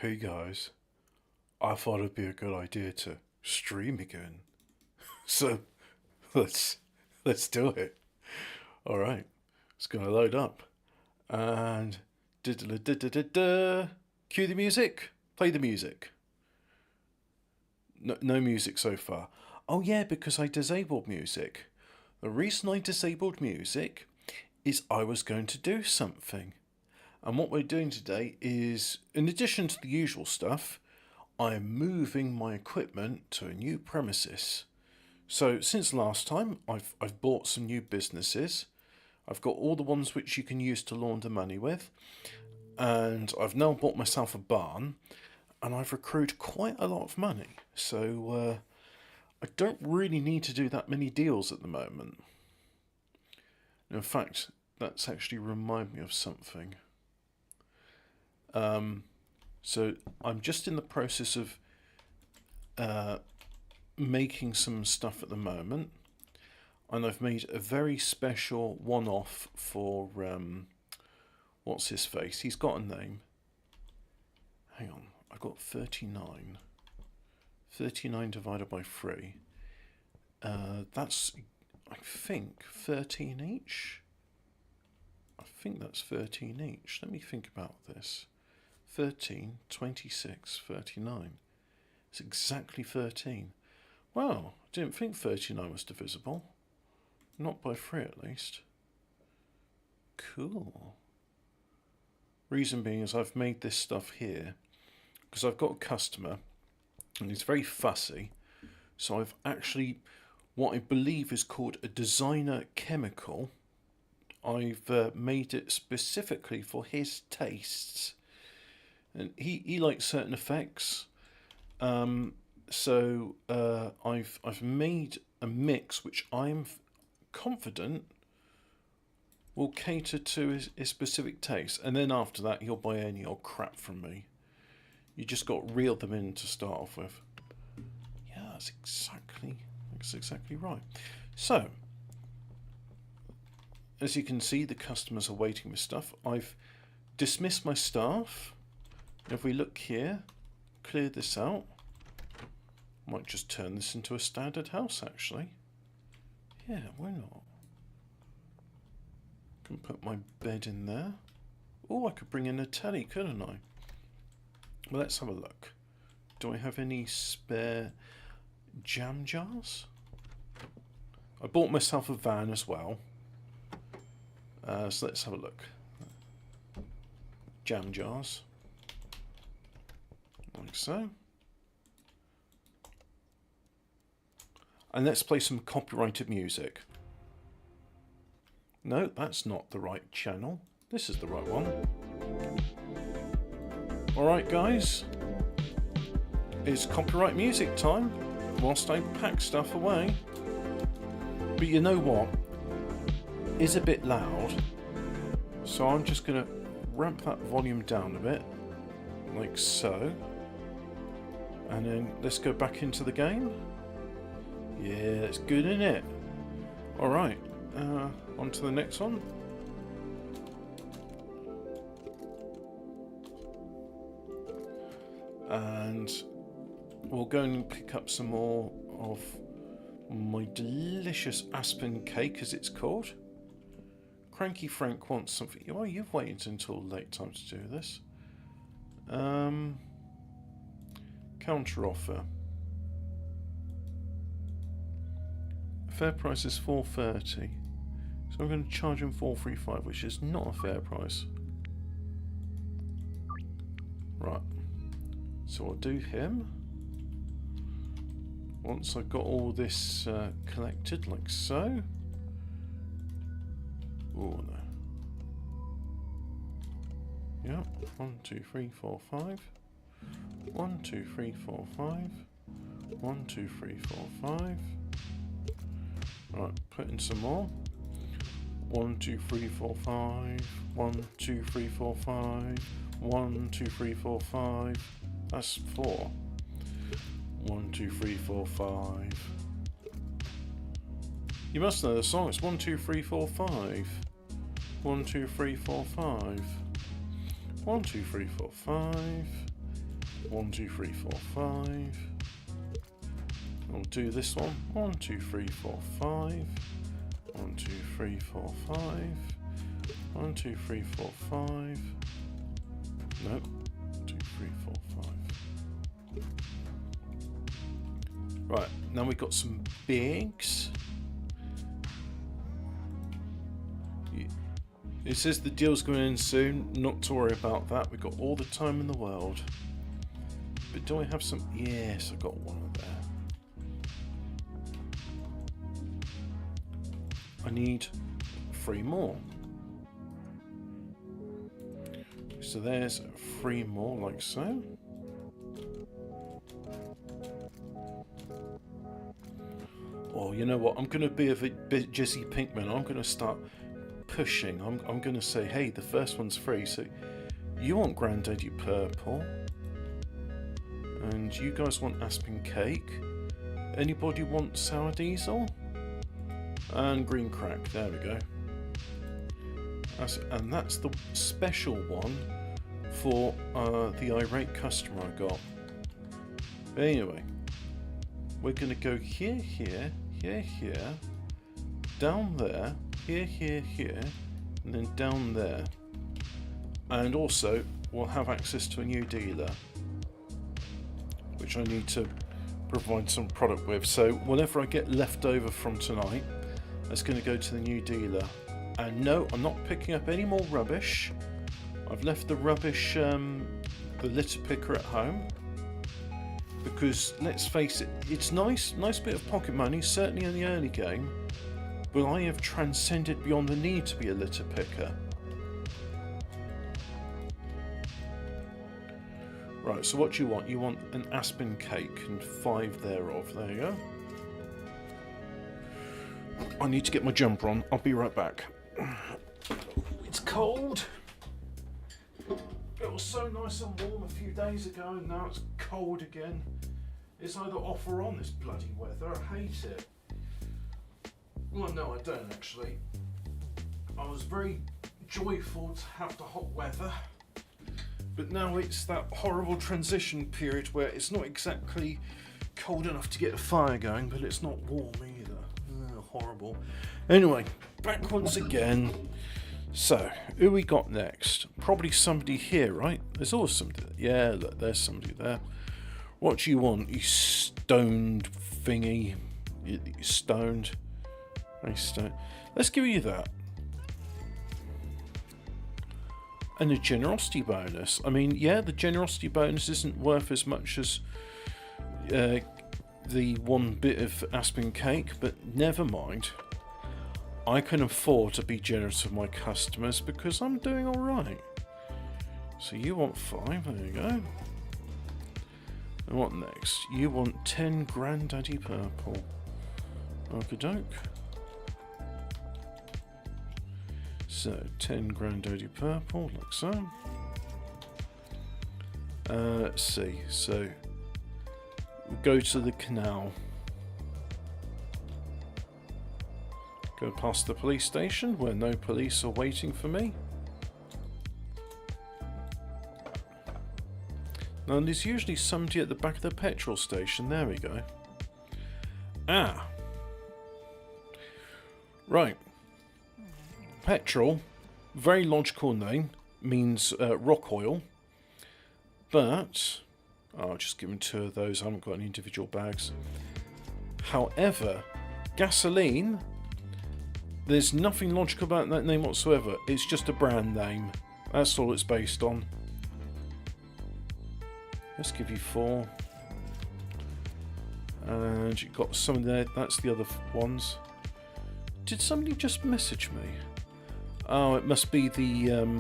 Hey guys, I thought it'd be a good idea to stream again. So let's let's do it. All right, it's gonna load up and cue the music. Play the music. No music so far. Oh yeah, because I disabled music. The reason I disabled music is I was going to do something. And what we're doing today is, in addition to the usual stuff, I'm moving my equipment to a new premises. So since last time, I've bought some new businesses. I've got all the ones which you can use to launder money with, and I've now bought myself a barn, and I've accrued quite a lot of money. So I don't really need to do that many deals at the moment. In fact, that's actually reminded me of something. So I'm just in the process of making some stuff at the moment, and I've made a very special one-off for what's his face? He's got a name. Hang on, I've got 39. 39 divided by 3. That's, I think, 13 each. I think that's 13 each. Let me think about this. 13, 26, 39. It's exactly 13. Wow, I didn't think 39 was divisible. Not by 3 at least. Cool. Reason being is I've made this stuff here because I've got a customer and he's very fussy. So I've actually, what I believe is called a designer chemical. I've made it specifically for his tastes. And he likes certain effects. So I've made a mix which I'm confident will cater to his specific taste. And then after that, he'll buy any old crap from me. You just got to reel them in to start off with. Yeah, that's exactly right. So, as you can see, the customers are waiting with stuff. I've dismissed my staff. If we look here, clear this out. Might just turn this into a standard house, actually. Yeah, why not? Can put my bed in there. Oh, I could bring in a telly, couldn't I? Well, let's have a look. Do I have any spare jam jars? I bought myself a van as well. So let's have a look. Jam jars. Like so. And let's play some copyrighted music. No, that's not the right channel. This is the right one. Alright guys, it's copyright music time whilst I pack stuff away. But you know what? It's a bit loud, so I'm just going to ramp that volume down a bit, like so. And then let's go back into the game. Yeah, that's good, isn't it? Alright, on to the next one. And we'll go and pick up some more of my delicious aspen cake, as it's called. Cranky Frank wants something. Oh, you've waited until late time to do this. Counter offer. Fair price is $4.30, so I'm going to charge him $4.35, which is not a fair price. Right, so I'll do him. Once I've got all this collected, like so. Oh no. Yeah, 1, 2, 3, 4, 5. 1, 2, 3, 4, 5. 1, 2, 3, 4, 5. Right, put in some more. 1, 2, 3, 4, 5. 1, 2, 3, 4, 5. 1, 2, 3, 4, 5. That's 4. 1, 2, 3, 4, 5. You must know the song. It's 1, 2, 3, 4, 5. 1, 2, 3, 4, 5. 1, 2, 3, 4, 5. 1, 2, 3, 4, 5. I'll do this one. 1, 2, 3, 4, 5. 1, 2, 3, 4, 5. 1, 2, 3, 4, 5. No. 2, 3, 4, 5. Right, now we've got some bigs. It says the deal's going in soon. Not to worry about that. We've got all the time in the world. But do I have some? Yes, I've got one there. I need 3 more. So there's 3 more, like so. Oh, you know what? I'm going to be a bit Jesse Pinkman. I'm going to start pushing. I'm going to say, hey, the first one's free. So you want Granddaddy Purple. And you guys want Aspen Cake. Anybody want Sour Diesel? And Green Crack. There we go. And that's the special one for the irate customer I got. But anyway, we're going to go here, here, here, here, down there, here, here, here, and then down there. And also, we'll have access to a new dealer, which I need to provide some product with. So whatever I get left over from tonight, that's going to go to the new dealer. And no, I'm not picking up any more rubbish. I've left the rubbish, the litter picker at home. Because, let's face it, it's nice bit of pocket money, certainly in the early game. But I have transcended beyond the need to be a litter picker. Right, so what do you want? You want an Aspen Cake and 5 thereof. There you go. I need to get my jumper on. I'll be right back. It's cold. It was so nice and warm a few days ago, and now it's cold again. It's either off or on, this bloody weather. I hate it. Well, no, I don't actually. I was very joyful to have the hot weather, but now it's that horrible transition period where it's not exactly cold enough to get a fire going, but it's not warm either. Horrible. Anyway, back once again. So, who we got next? Probably somebody here, right? There's always somebody. Yeah, look, there's somebody there. What do you want, you stoned thingy? You stoned? Very stoned. Let's give you that. And a generosity bonus. I mean, yeah, the generosity bonus isn't worth as much as the 1 bit of Aspen Cake, but never mind. I can afford to be generous with my customers because I'm doing alright. So you want 5, there you go. And what next? You want 10 Granddaddy Purple. Okie doke. So 10 Granddaddy Purple, like so. Let's see, so we'll go to the canal. Go past the police station where no police are waiting for me. Now there's usually somebody at the back of the petrol station. There we go. Ah. Right. Petrol, very logical name, means rock oil. But I'll just give him 2 of those. I haven't got any individual bags. However, gasoline, there's nothing logical about that name whatsoever. It's just a brand name. That's all it's based on. Let's give you 4. And you've got some there. That's the other ones. Did somebody just message me? Oh, it must be the...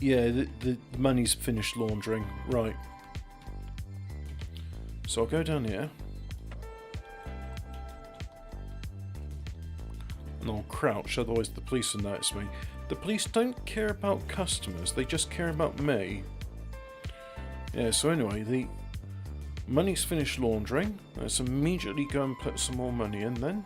yeah, the money's finished laundering. Right. So I'll go down here. And I'll crouch, otherwise the police will notice me. The police don't care about customers, they just care about me. Yeah, so anyway, the money's finished laundering. Let's immediately go and put some more money in then.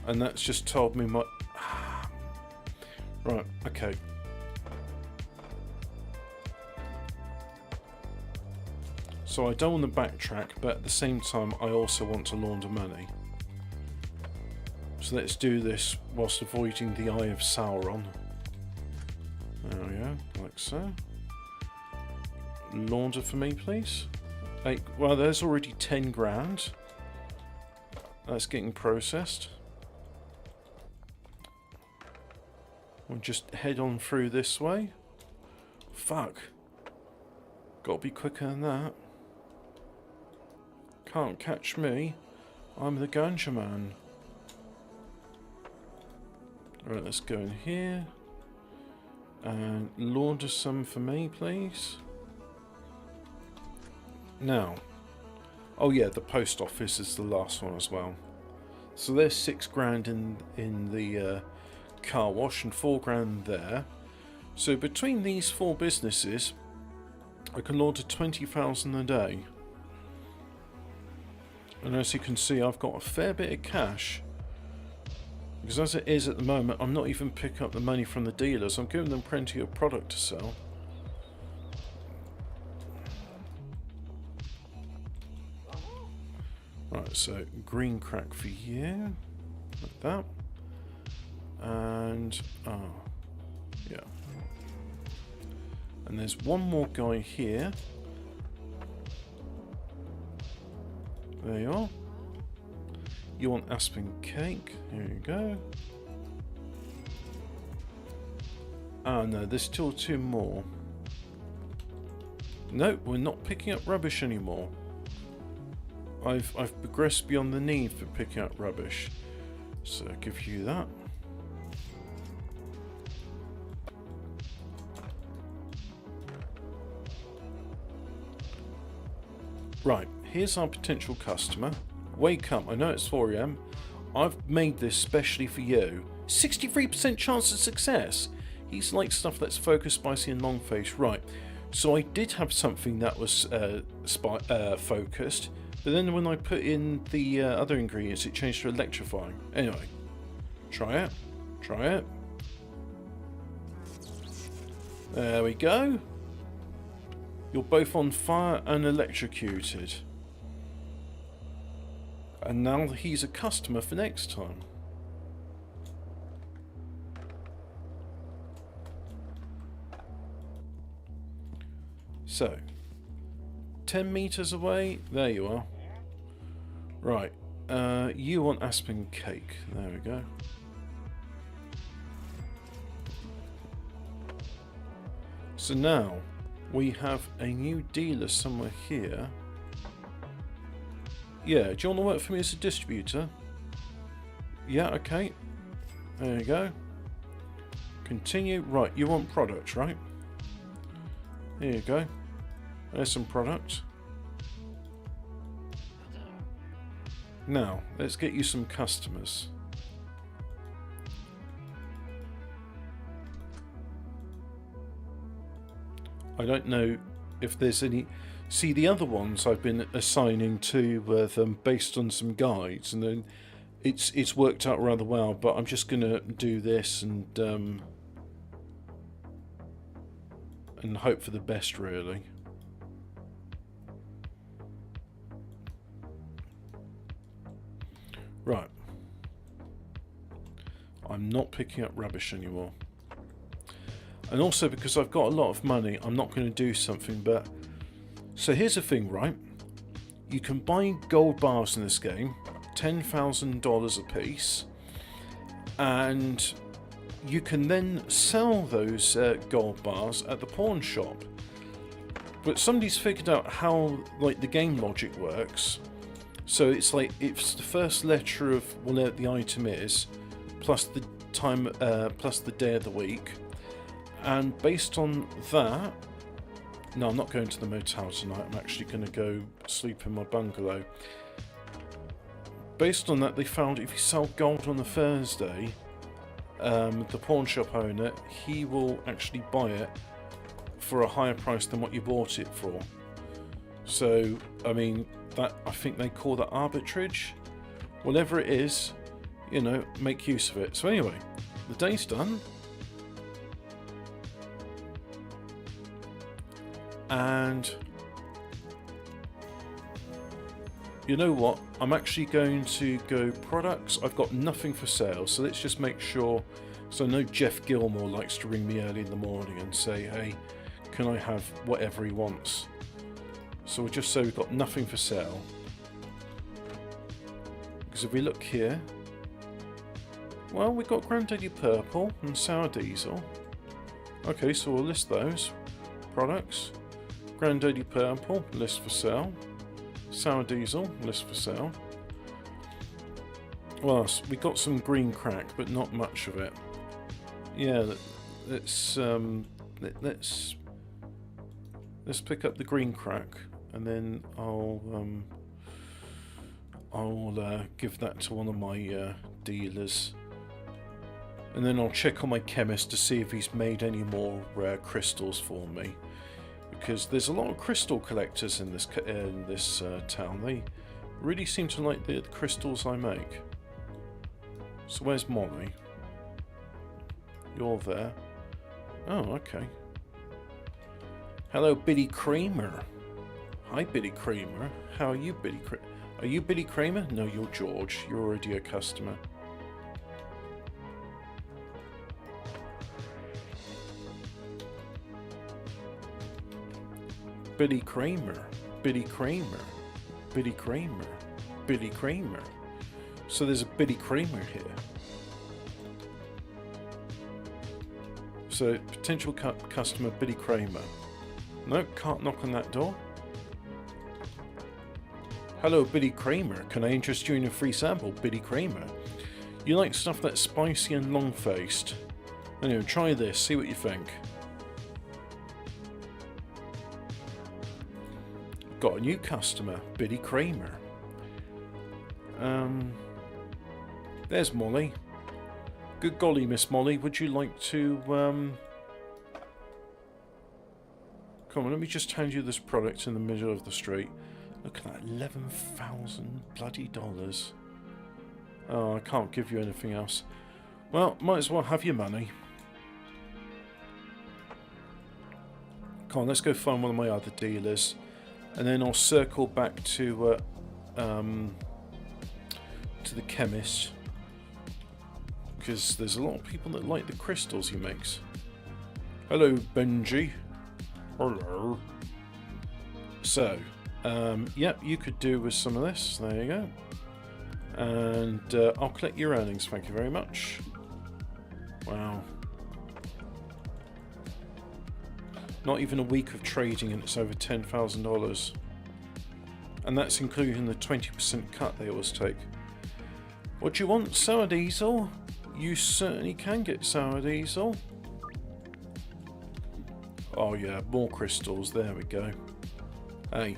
And that's just told me my... Right, okay. So I don't want to backtrack, but at the same time I also want to launder money. So let's do this whilst avoiding the Eye of Sauron. There we go, like so. Launder for me, please. Well, there's already 10 grand. That's getting processed. We'll just head on through this way. Fuck. Gotta be quicker than that. Can't catch me. I'm the ganja man. Right, let's go in here. And launder some for me, please. Now. Oh yeah, the post office is the last one as well. So there's 6 grand in the car wash and 4 grand there. So between these 4 businesses, I can launder 20,000 a day. And as you can see, I've got a fair bit of cash. Because as it is at the moment, I'm not even picking up the money from the dealers. I'm giving them plenty of product to sell. Right, so green crack for you. Like that. And, oh, yeah. And there's one more guy here. There you are. You want Aspen cake? Here you go. Ah, no, there's still 2 more. No, we're not picking up rubbish anymore. I've progressed beyond the need for picking up rubbish. So I'll give you that. Right, here's our potential customer. Wake up, I know it's 4 AM. I've made this specially for you. 63% chance of success. He's like stuff that's focused, spicy and long face. Right, so I did have something that was focused, but then when I put in the other ingredients, it changed to electrifying. Anyway, try it. Try it. There we go. You're both on fire and electrocuted. And now he's a customer for next time. So, 10 meters away, there you are. Right, you want Aspen cake. There we go. So now, we have a new dealer somewhere here. Yeah, do you want to work for me as a distributor? Yeah, okay. There you go. Continue. Right, you want products, right? Here you go. There's some products. Now, let's get you some customers. I don't know if there's any... See, the other ones I've been assigning to them based on some guides, and then it's worked out rather well, but I'm just going to do this and hope for the best, really. Right. I'm not picking up rubbish anymore. And also because I've got a lot of money, I'm not going to do something, but... So here's the thing, right? You can buy gold bars in this game, $10,000 a piece, and you can then sell those gold bars at the pawn shop. But somebody's figured out how like the game logic works. So it's like it's the first letter of whatever the item is, plus the time, plus the day of the week, and based on that. No, I'm not going to the motel tonight. I'm actually going to go sleep in my bungalow. Based on that, they found if you sell gold on a Thursday, the pawn shop owner, he will actually buy it for a higher price than what you bought it for. So, I mean, that I think they call that arbitrage. Whatever it is, you know, make use of it. So anyway, the day's done. And you know what? I'm actually going to go products. I've got nothing for sale, so let's just make sure. So I know Jeff Gilmore likes to ring me early in the morning and say, hey, can I have whatever he wants? So we'll just say we've got nothing for sale. Because if we look here, well, we've got Granddaddy Purple and Sour Diesel. Okay, so we'll list those. Products. Granddaddy Purple, list for sale. Sour Diesel, list for sale. Well, we got some green crack, but not much of it. Yeah, let's pick up the green crack, and then I'll give that to one of my dealers, and then I'll check on my chemist to see if he's made any more rare crystals for me. Because there's a lot of crystal collectors in this town. They really seem to like the crystals I make. So where's Molly? You're there. Oh, okay. Hello, Biddy Kramer. Hi, Biddy Kramer. How are you, Biddy Kramer? Are you Biddy Kramer? No, you're George. You're already a customer. Biddy Kramer, Biddy Kramer, Biddy Kramer, Biddy Kramer. So there's a Biddy Kramer here. So potential customer Biddy Kramer. No, can't knock on that door. Hello, Biddy Kramer. Can I interest you in a free sample, Biddy Kramer? You like stuff that's spicy and long-faced. Anyway, try this. See what you think. Got a new customer, Biddy Kramer. There's Molly. Good golly, Miss Molly, would you like to, Come on, let me just hand you this product in the middle of the street. Look at that, 11,000 bloody dollars. Oh, I can't give you anything else. Well, might as well have your money. Come on, let's go find one of my other dealers. And then I'll circle back to the chemist, because there's a lot of people that like the crystals he makes. Hello, Benji. Hello. So, yep, you could do with some of this. There you go. And I'll collect your earnings. Thank you very much. Wow. Not even a week of trading and it's over $10,000. And that's including the 20% cut they always take. What do you want? Sour Diesel? You certainly can get Sour Diesel. Oh yeah, more crystals. There we go. Hey.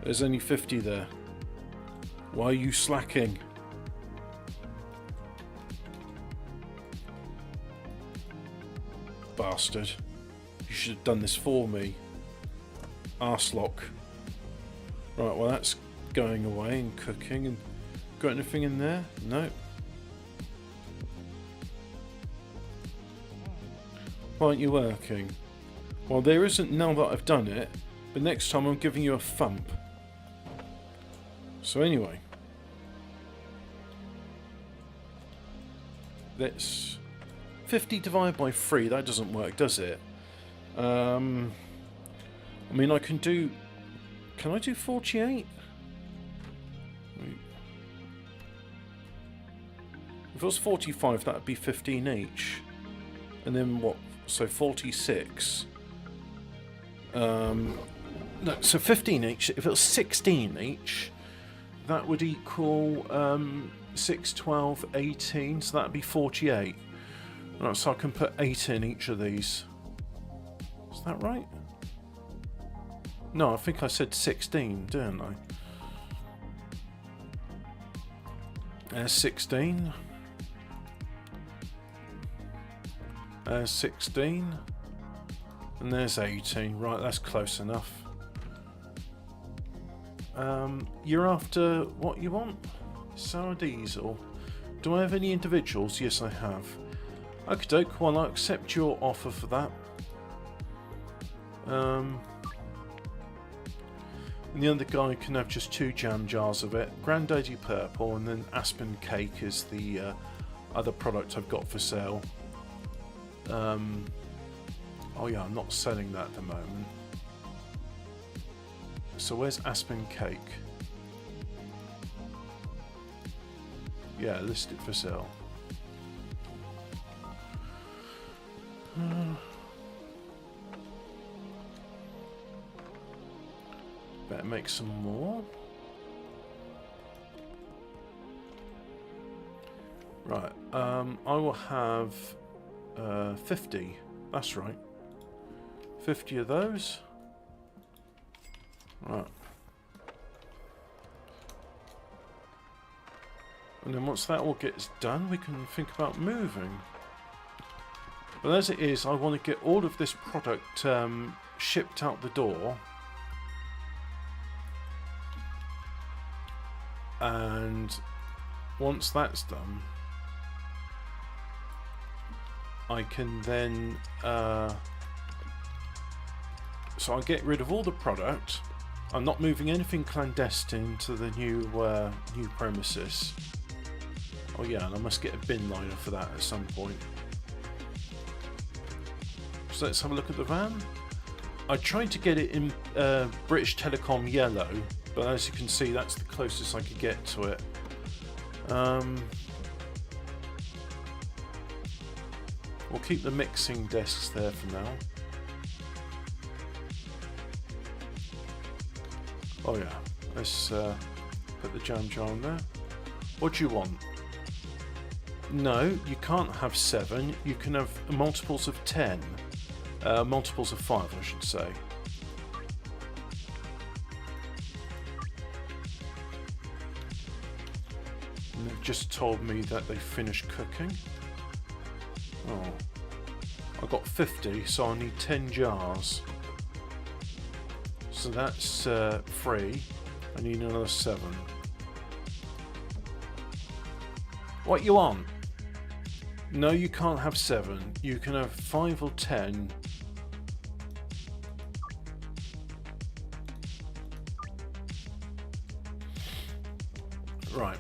There's only 50 there. Why are you slacking? Bastard. You should have done this for me. Arselock. Right, well that's going away and cooking. And got anything in there? No. Why aren't you working? Well, there isn't now that I've done it, but next time I'm giving you a thump. So anyway. Let's... 50 divided by 3, that doesn't work, does it? I mean, I can do... Can I do 48? If it was 45, that would be 15 each. And then what? So 46. No, so 15 each. If it was 16 each, that would equal 6, 12, 18. So that would be 48. Right, so I can put 8 in each of these. Is that right? No, I think I said 16, didn't I? There's 16. There's 16. And there's 18. Right, that's close enough. You're after what you want? Sour diesel. Do I have any individuals? Yes, I have. Okay, doke. Well, I'll accept your offer for that. And the other guy can have just 2 jam jars of it. Grandaddy Purple, and then Aspen Cake is the other product I've got for sale. Oh yeah, I'm not selling that at the moment. So where's Aspen Cake? Yeah, listed for sale. Better make some more. Right, I will have 50. That's right. 50 of those. Right. And then once that all gets done, we can think about moving. But as it is, I want to get all of this product shipped out the door. And once that's done, I can then so I'll get rid of all the product. I'm not moving anything clandestine to the new premises. Oh yeah, and I must get a bin liner for that at some point. So let's have a look at the van. I tried to get it in British Telecom yellow, but as you can see, that's the closest I could get to it. We'll keep the mixing desks there for now. Oh yeah, let's put the jam jar on there. What do you want? No, you can't have 7. You can have multiples of 10. Multiples of 5, I should say. And they've just told me that they finished cooking. Oh, I got 50, so I need 10 jars. So that's 3. I need another 7. What you want? No, you can't have 7. You can have 5 or 10. Right.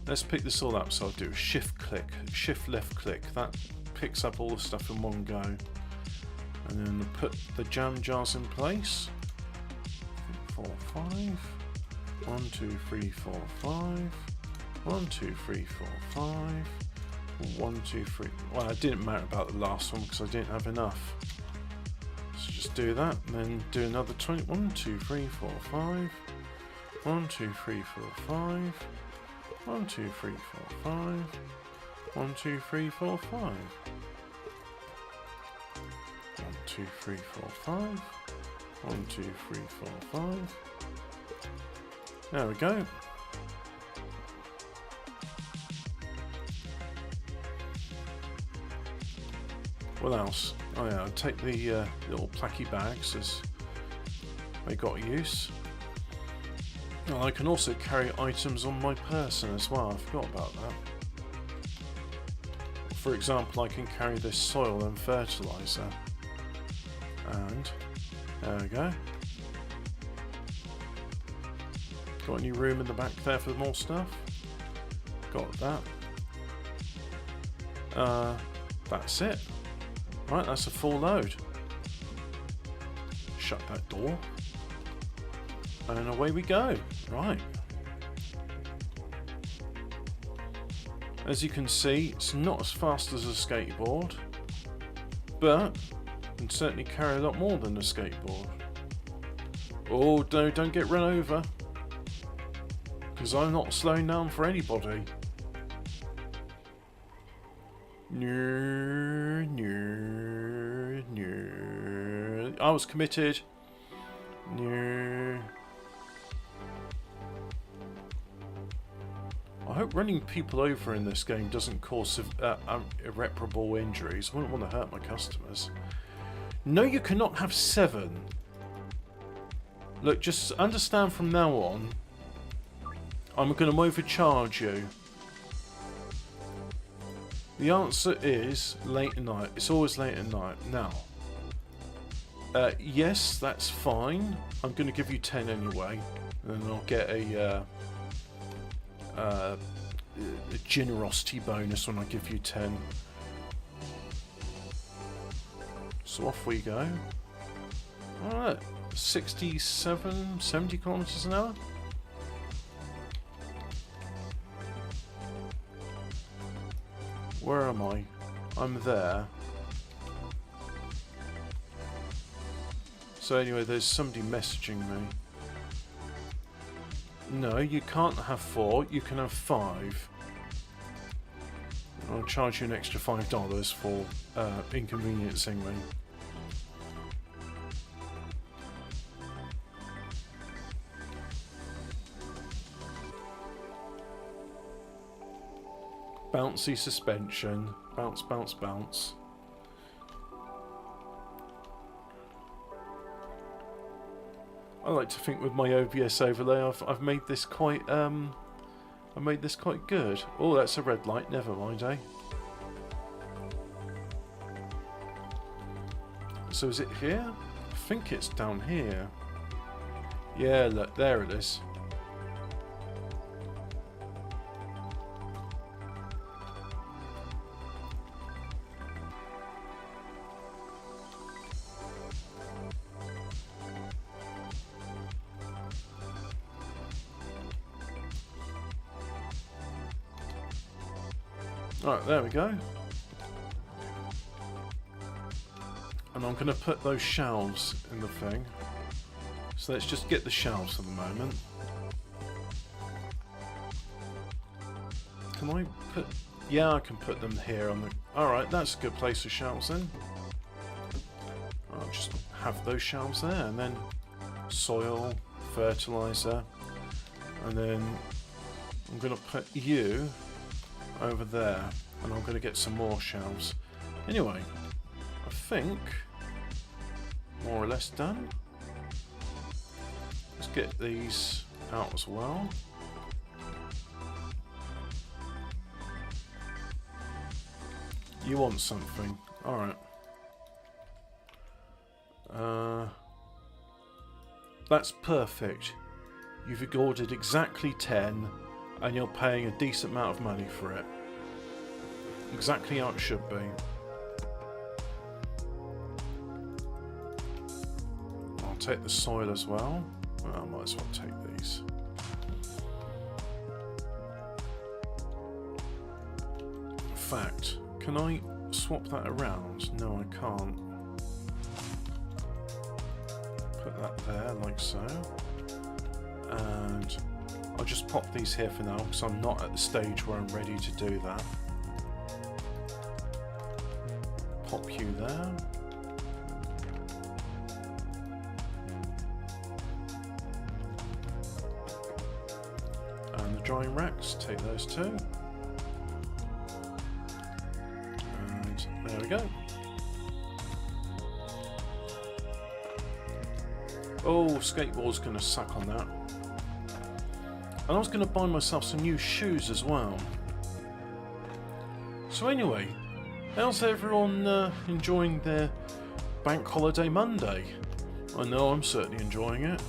Let's pick this all up. So I'll do shift click, shift left click. That picks up all the stuff in one go. And then put the jam jars in place. 4, 5. 1, 2, 3, 4, 5. 1, 2, 3, 4, 5. 1, 2, 3. Well, it didn't matter about the last one because I didn't have enough. So just do that and then do another 20. 1, 2, 3, 4, 5. 1, 2, 3, 4, 5. 1, 2, 3, 4, 5. 1, 2, 3, 4, 5. 1, 2, 3, 4, 5. 1, 2, 3, 4, 5. There we go. What else? Oh yeah, I'll take the little placky bags as they got use. Oh, I can also carry items on my person as well. I forgot about that. For example, I can carry this soil and fertilizer. And there we go. Got any room in the back there for more stuff? Got that. That's it. Right, that's a full load. Shut that door. And away we go. Right. As you can see, it's not as fast as a skateboard, but can certainly carry a lot more than a skateboard. Oh, no, don't get run over. Because I'm not slowing down for anybody. No, no, no. I was committed. No. I hope running people over in this game doesn't cause irreparable injuries. I wouldn't want to hurt my customers. No, you cannot have 7. Look, just understand from now on, I'm going to overcharge you. The answer is late at night. It's always late at night. Now, yes, that's fine. I'm going to give you 10 anyway. And then I'll get a generosity bonus when I give you 10. So off we go. Alright, 67, 70 kilometers an hour. Where am I? I'm there. So anyway, there's somebody messaging me. No, you can't have 4, you can have 5. I'll charge you an extra $5 for inconveniencing me. Bouncy suspension. Bounce, bounce, bounce. I like to think with my OBS overlay, I've made this quite good. Oh, that's a red light. Never mind, eh? So is it here? I think it's down here. Yeah, look, there it is. Alright, there we go. And I'm going to put those shelves in the thing. So let's just get the shelves for the moment. Can I put... Yeah, I can put them here on the... Alright, that's a good place for shelves then. I'll just have those shelves there, and then soil, fertilizer, and then I'm going to put you over there, and I'm going to get some more shelves. Anyway, I think more or less done. Let's get these out as well. You want something? Alright. That's perfect. You've ordered exactly 10 and you're paying a decent amount of money for it. Exactly how it should be. I'll take the soil as well. Well, I might as well take these. In fact, can I swap that around? No, I can't. Put that there, like so. And I'll just pop these here for now, because I'm not at the stage where I'm ready to do that. Pop you there. And the drying racks, take those too. And there we go. Oh, skateboard's going to suck on that. And I was going to buy myself some new shoes as well. So anyway, how's everyone enjoying their Bank Holiday Monday? I know I'm certainly enjoying it.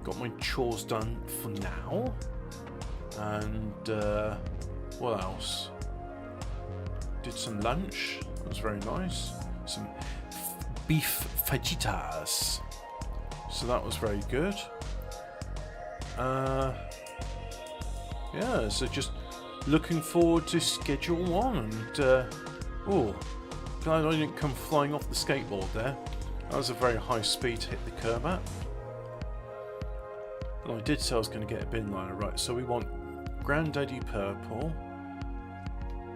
Got my chores done for now. And what else? Did some lunch. That was very nice. Some beef fajitas. So that was very good. Yeah, so just looking forward to Schedule 1, and oh, glad I didn't come flying off the skateboard there. That was a very high speed to hit the curb at. And I did say I was going to get a bin liner, right, so we want Granddaddy Purple,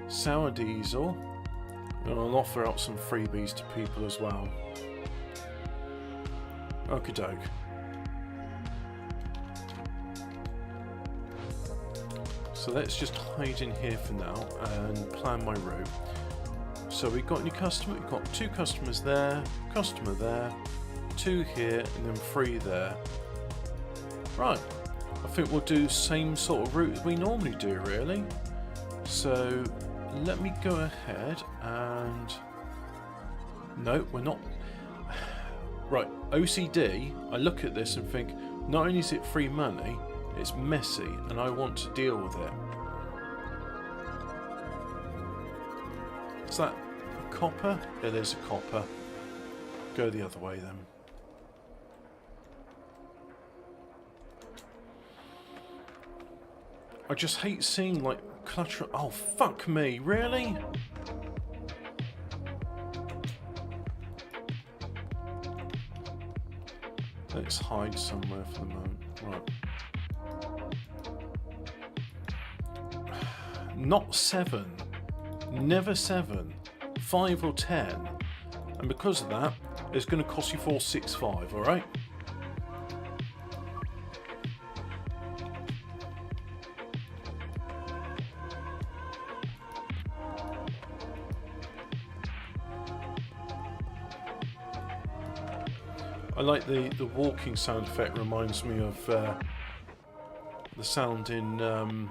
Sour Diesel, and I'll offer out some freebies to people as well. Okie doke. So let's just hide in here for now and plan my route. So we've got any customer, we've got 2 customers there, customer there, 2 here, and then 3 there. Right, I think we'll do same sort of route as we normally do, really. So let me go ahead and... No, we're not... Right, OCD, I look at this and think, not only is it free money, it's messy, and I want to deal with it. Is that a copper? It is a copper. Go the other way then. I just hate seeing, like, clutter... Oh, fuck me, really? Let's hide somewhere for the moment. Right. Not 7. Never 7. 5 or 10. And because of that, it's going to cost you 465, alright? I like the walking sound effect. Reminds me of the sound in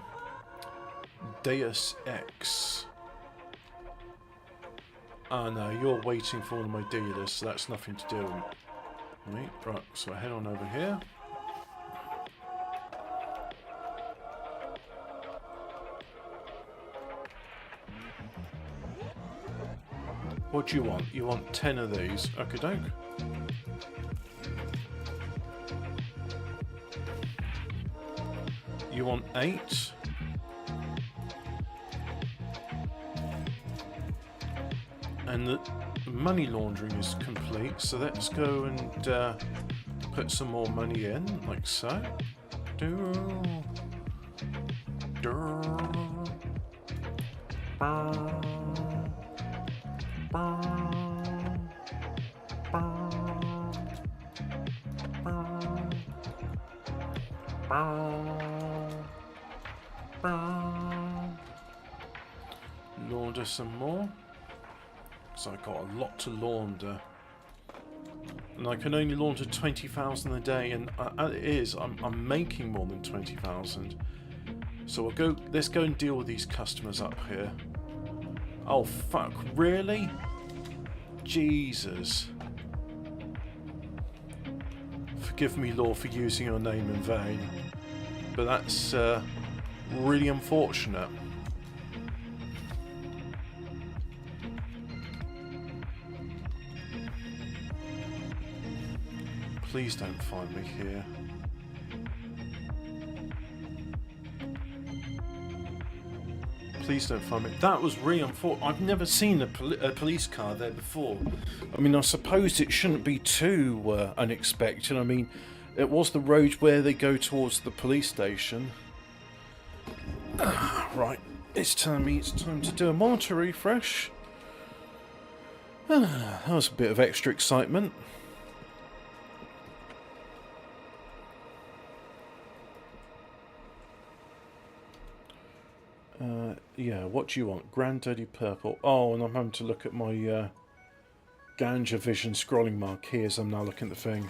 Deus Ex. Ah no, you're waiting for one of my dealers, so that's nothing to do with me. Right, so I head on over here. What do you want? You want 10 of these? Okie doke. You want 8? And the money laundering is complete, so let's go and put some more money in, like so. Launder some more. So I've got a lot to launder. And I can only launder 20,000 a day, and as it is, I'm making more than 20,000. So let's go and deal with these customers up here. Oh fuck, really? Jesus. Forgive me, Lord, for using your name in vain. But that's really unfortunate. Please don't find me here. Please don't find me. That was really unfortunate. I've never seen a police car there before. I mean, I suppose it shouldn't be too unexpected. I mean, it was the road where they go towards the police station. Right, it's telling me it's time to do a monitor refresh. That was a bit of extra excitement. Yeah, what do you want? Granddaddy Purple. Oh, and I'm having to look at my Ganja Vision scrolling marquee as I'm now looking at the thing.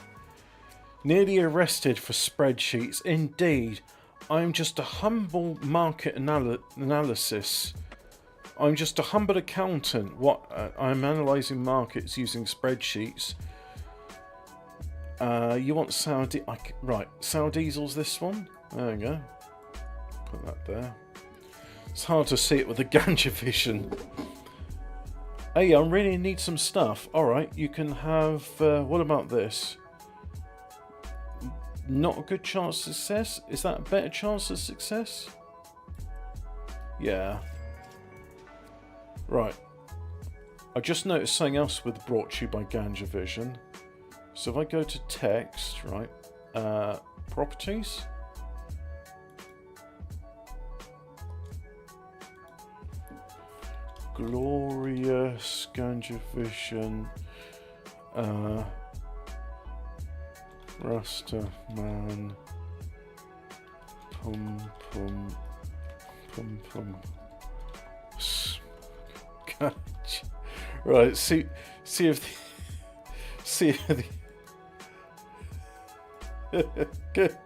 Nearly arrested for spreadsheets. Indeed, I'm just a humble market analysis. I'm just a humble accountant. I'm analysing markets using spreadsheets. You want Saudi? Right, Sour Diesel's this one. There we go. Put that there. It's hard to see it with the Ganja Vision. Hey, I really need some stuff. Alright, you can have... what about this? Not a good chance of success? Is that a better chance of success? Yeah. Right. I just noticed something else with brought to you by Ganja Vision. So if I go to text, right, properties... Glorious Ganja Vision Rasta Man Pum Pum Pum Pum Ganja. Right, see if the good.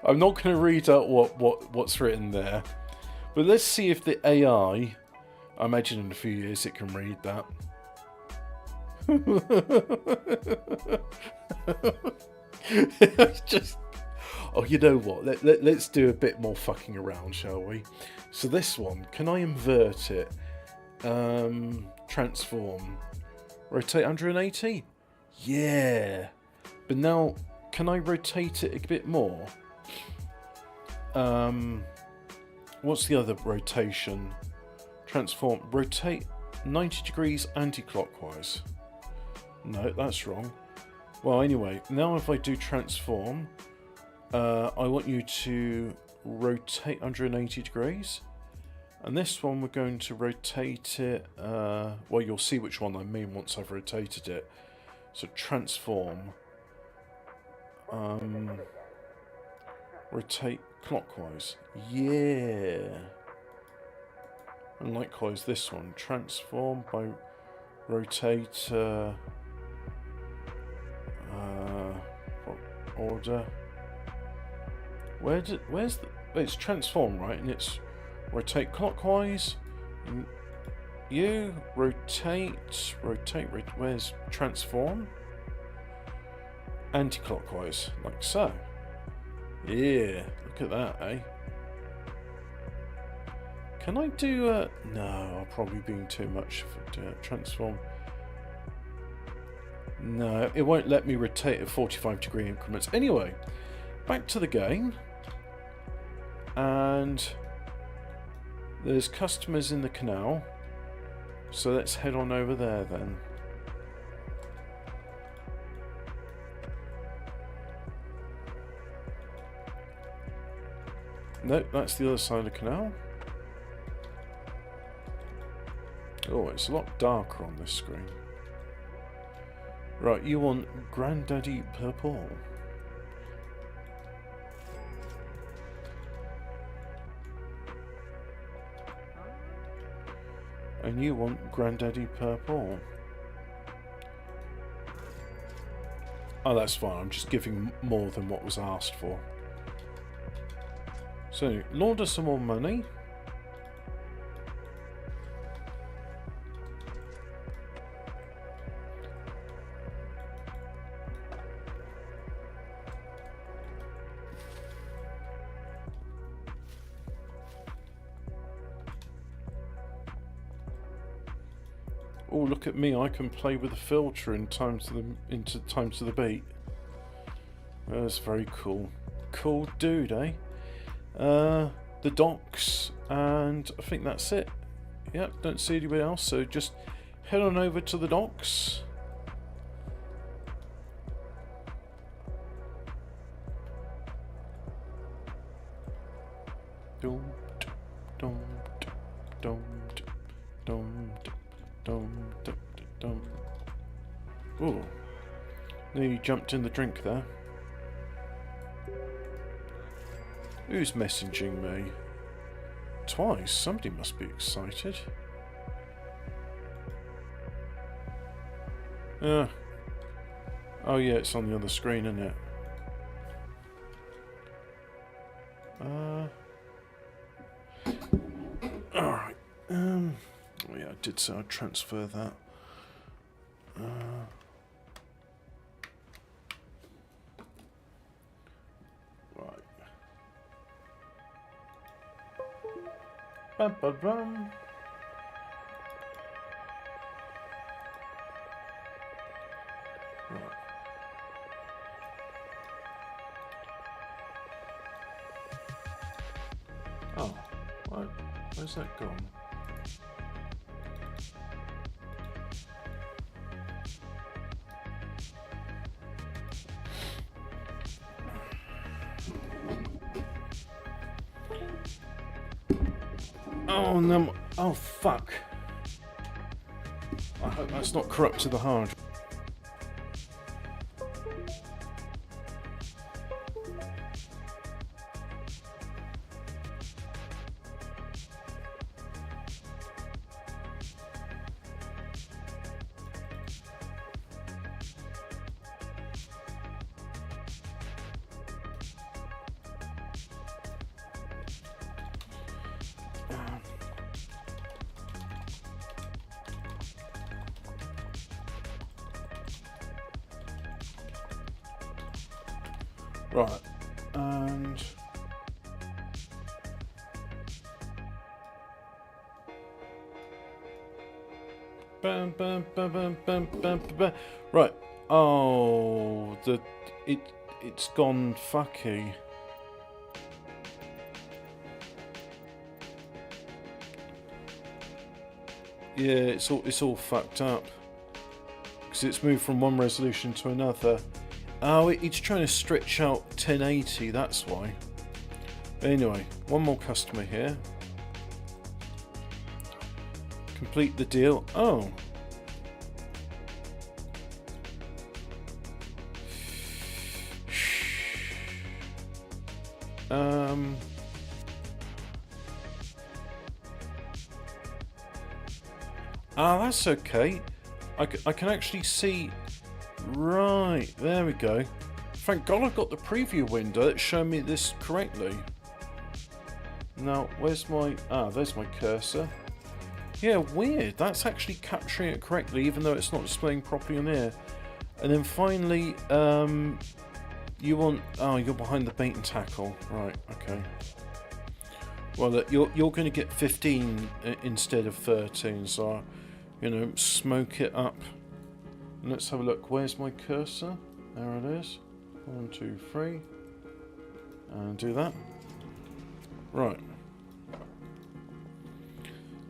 I'm not going to read out what's written there. But let's see if the AI, I imagine in a few years it can read that. It's just... Oh, you know what? Let's do a bit more fucking around, shall we? So this one, can I invert it? Transform. Rotate 180? Yeah. But now, can I rotate it a bit more? What's the other rotation? Transform. Rotate 90 degrees anti-clockwise. No, that's wrong. Well, anyway, now if I do transform... I want you to rotate 180 degrees. And this one we're going to rotate it... well, you'll see which one I mean once I've rotated it. So transform. Rotate clockwise. Yeah. And likewise this one. Transform by rotate... order... Where's the... It's transform, right? And it's rotate clockwise. And you rotate... Where's transform? Anti-clockwise, like so. Yeah, look at that, eh? Can I do... No, I'm probably being too much for transform. No, it won't let me rotate at 45 degree increments. Anyway, back to the game. And there's customers in the canal. So let's head on over there then. Nope, that's the other side of the canal. Oh, it's a lot darker on this screen. Right, you want Granddaddy Purple. And you want Granddaddy Purple. Oh, that's fine. I'm just giving more than what was asked for. So, launder some more money. Oh, look at me! I can play with the filter in time to the beat. That's very cool. Cool dude, eh? The docks, and I think that's it. Yep, don't see anybody else, so just head on over to the docks. Dum dum dum dum dum dum. Oh, nearly jumped in the drink there. Who's messaging me? Twice? Somebody must be excited. Oh yeah, it's on the other screen, isn't it? Alright. Oh yeah, I did say I'd transfer that. Bum, bum, bum. Right. Oh, what? Where's that gone? Oh no! Oh fuck! I hope that's not corrupted the hard. Right, and bam, bam, bam, bam, bam, bam, bam. Right. Oh, it's gone fucky. Yeah, it's all fucked up because it's moved from one resolution to another. Oh, it's trying to stretch out 1080. That's why. Anyway, one more customer here. Complete the deal. Oh. That's okay. I can actually see. Right, there we go. Thank God I've got the preview window that's showing me this correctly. Now, where's my... there's my cursor. Yeah, weird. That's actually capturing it correctly, even though it's not displaying properly on here. And then finally, you want... Oh, you're behind the bait and tackle. Right, okay. Well, you're going to get 15 instead of 13, so, you know, smoke it up. And let's have a look. Where's my cursor? There it is. 1, 2, 3. And do that. Right.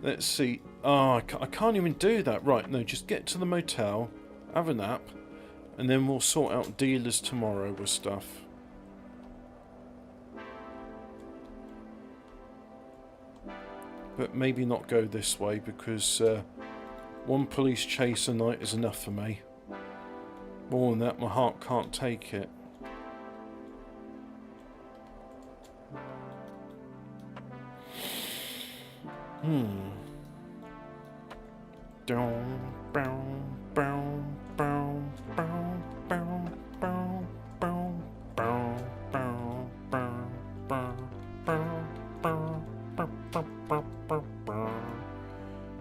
Let's see. Oh, I can't even do that. Right, no, just get to the motel, have a nap, and then we'll sort out dealers tomorrow with stuff. But maybe not go this way because one police chase a night is enough for me. More than that, my heart can't take it.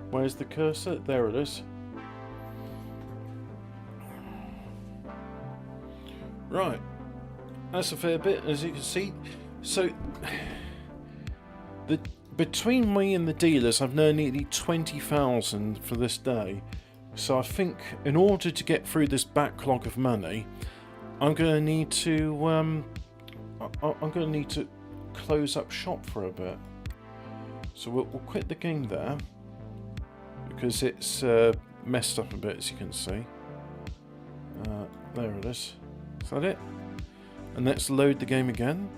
Where's the cursor? There it is. Right. That's a fair bit, as you can see. So, between me and the dealers, I've earned nearly 20,000 for this day. So I think in order to get through this backlog of money, I'm going to need to close up shop for a bit. So we'll quit the game there because it's messed up a bit, as you can see. There it is. Is that it? And let's load the game again.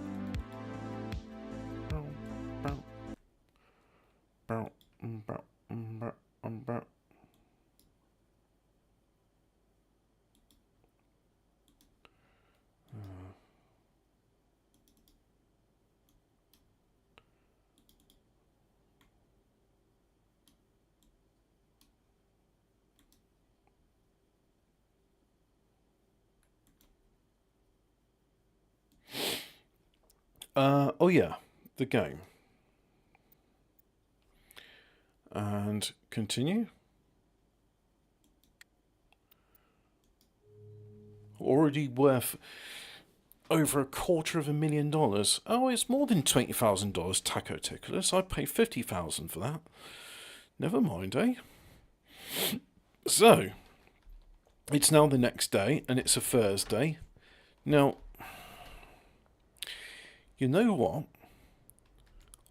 Oh yeah, the game. And continue. Already worth over $250,000. Oh, it's more than $20,000, Taco Ticklers. I'd pay $50,000 for that. Never mind, eh? So, it's now the next day, and it's a Thursday. Now, you know what?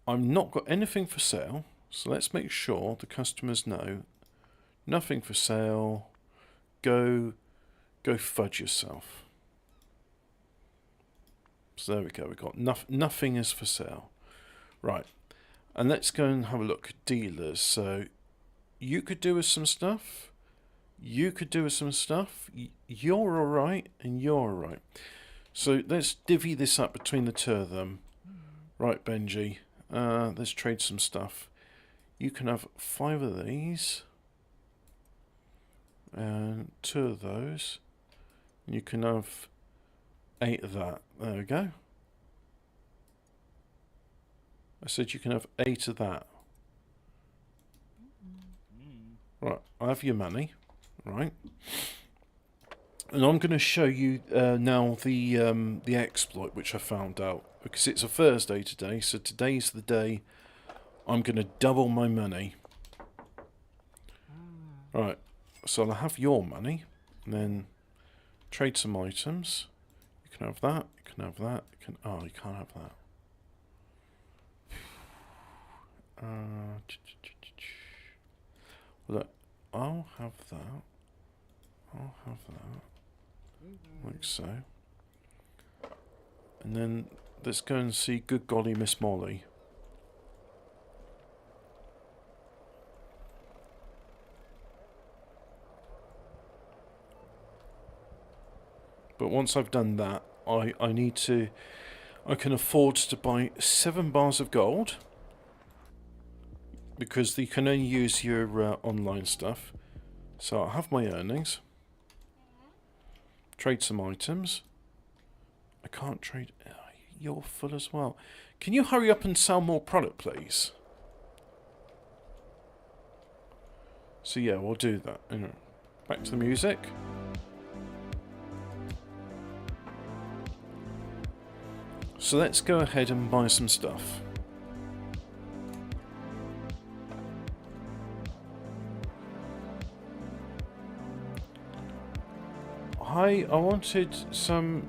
I've not got anything for sale, so let's make sure the customers know. Nothing for sale. Go fudge yourself. So there we go. We've got nothing is for sale. Right. And let's go and have a look at dealers. So you could do with some stuff. You could do with some stuff. You're alright and you're alright. So let's divvy this up between the two of them. Right, Benji. Let's trade some stuff. You can have 5 of these. And 2 of those. You can have 8 of that. There we go. I said you can have 8 of that. Right, I have your money. Right. And I'm going to show you now the exploit which I found out, because it's a Thursday today, so today's the day I'm going to double my money. Right, so I'll have your money, and then trade some items. You can have that, you can have that, you can... Oh, you can't have that. Look, I'll have that. I'll have that. Like so. And then let's go and see Good Golly Miss Molly. But once I've done that, I can afford to buy 7 bars of gold, because you can only use your online stuff. So I'll have my earnings. Trade some items. I can't trade... You're full as well. Can you hurry up and sell more product, please? So yeah, we'll do that. Back to the music. So let's go ahead and buy some stuff. Hi, I wanted some...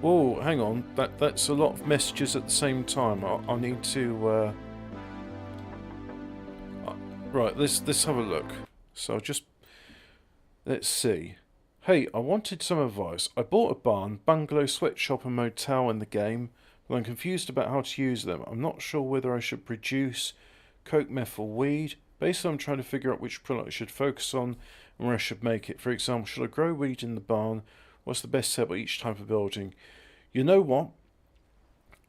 Whoa, hang on. That's a lot of messages at the same time. I need to... Right, let's have a look. So I'll just... Let's see. Hey, I wanted some advice. I bought a barn, bungalow, sweatshop and motel in the game, but I'm confused about how to use them. I'm not sure whether I should produce coke, meth or weed. Basically, I'm trying to figure out which product I should focus on and where I should make it. For example, should I grow weed in the barn? What's the best setup for each type of building? You know what?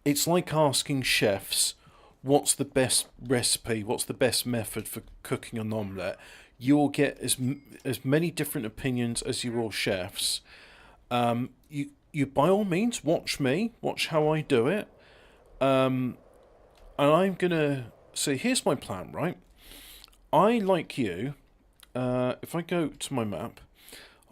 It's like asking chefs, what's the best recipe? What's the best method for cooking an omelette? You will get as many different opinions as you will chefs. You by all means watch me, watch how I do it, and I'm gonna say here's my plan. Right, I like you. If I go to my map,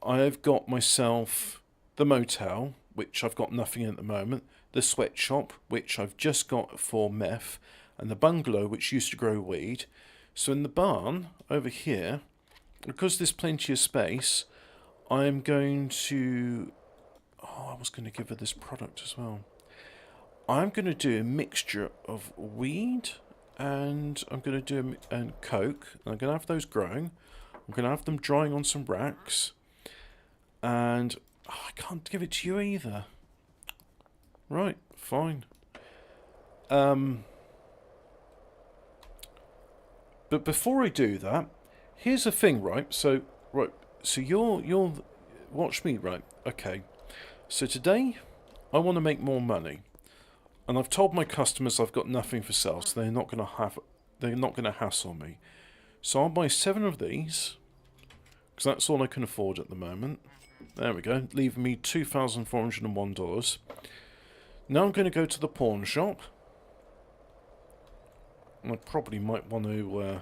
I've got myself the motel, which I've got nothing in at the moment, the sweatshop, which I've just got for meth, and the bungalow, which used to grow weed. So in the barn, over here, because there's plenty of space, I'm going to... Oh, I was going to give her this product as well. I'm going to do a mixture of weed, and I'm going to do and coke. I'm going to have those growing. I'm going to have them drying on some racks. And I can't give it to you either. Right, fine. But before I do that, here's the thing, right? So you're watch me, right? Okay. So today, I want to make more money, and I've told my customers I've got nothing for sale, so they're not going to hassle me. So I'll buy 7 of these, because that's all I can afford at the moment. There we go, leaving me $2,401. Now I'm going to go to the pawn shop. And I probably might want to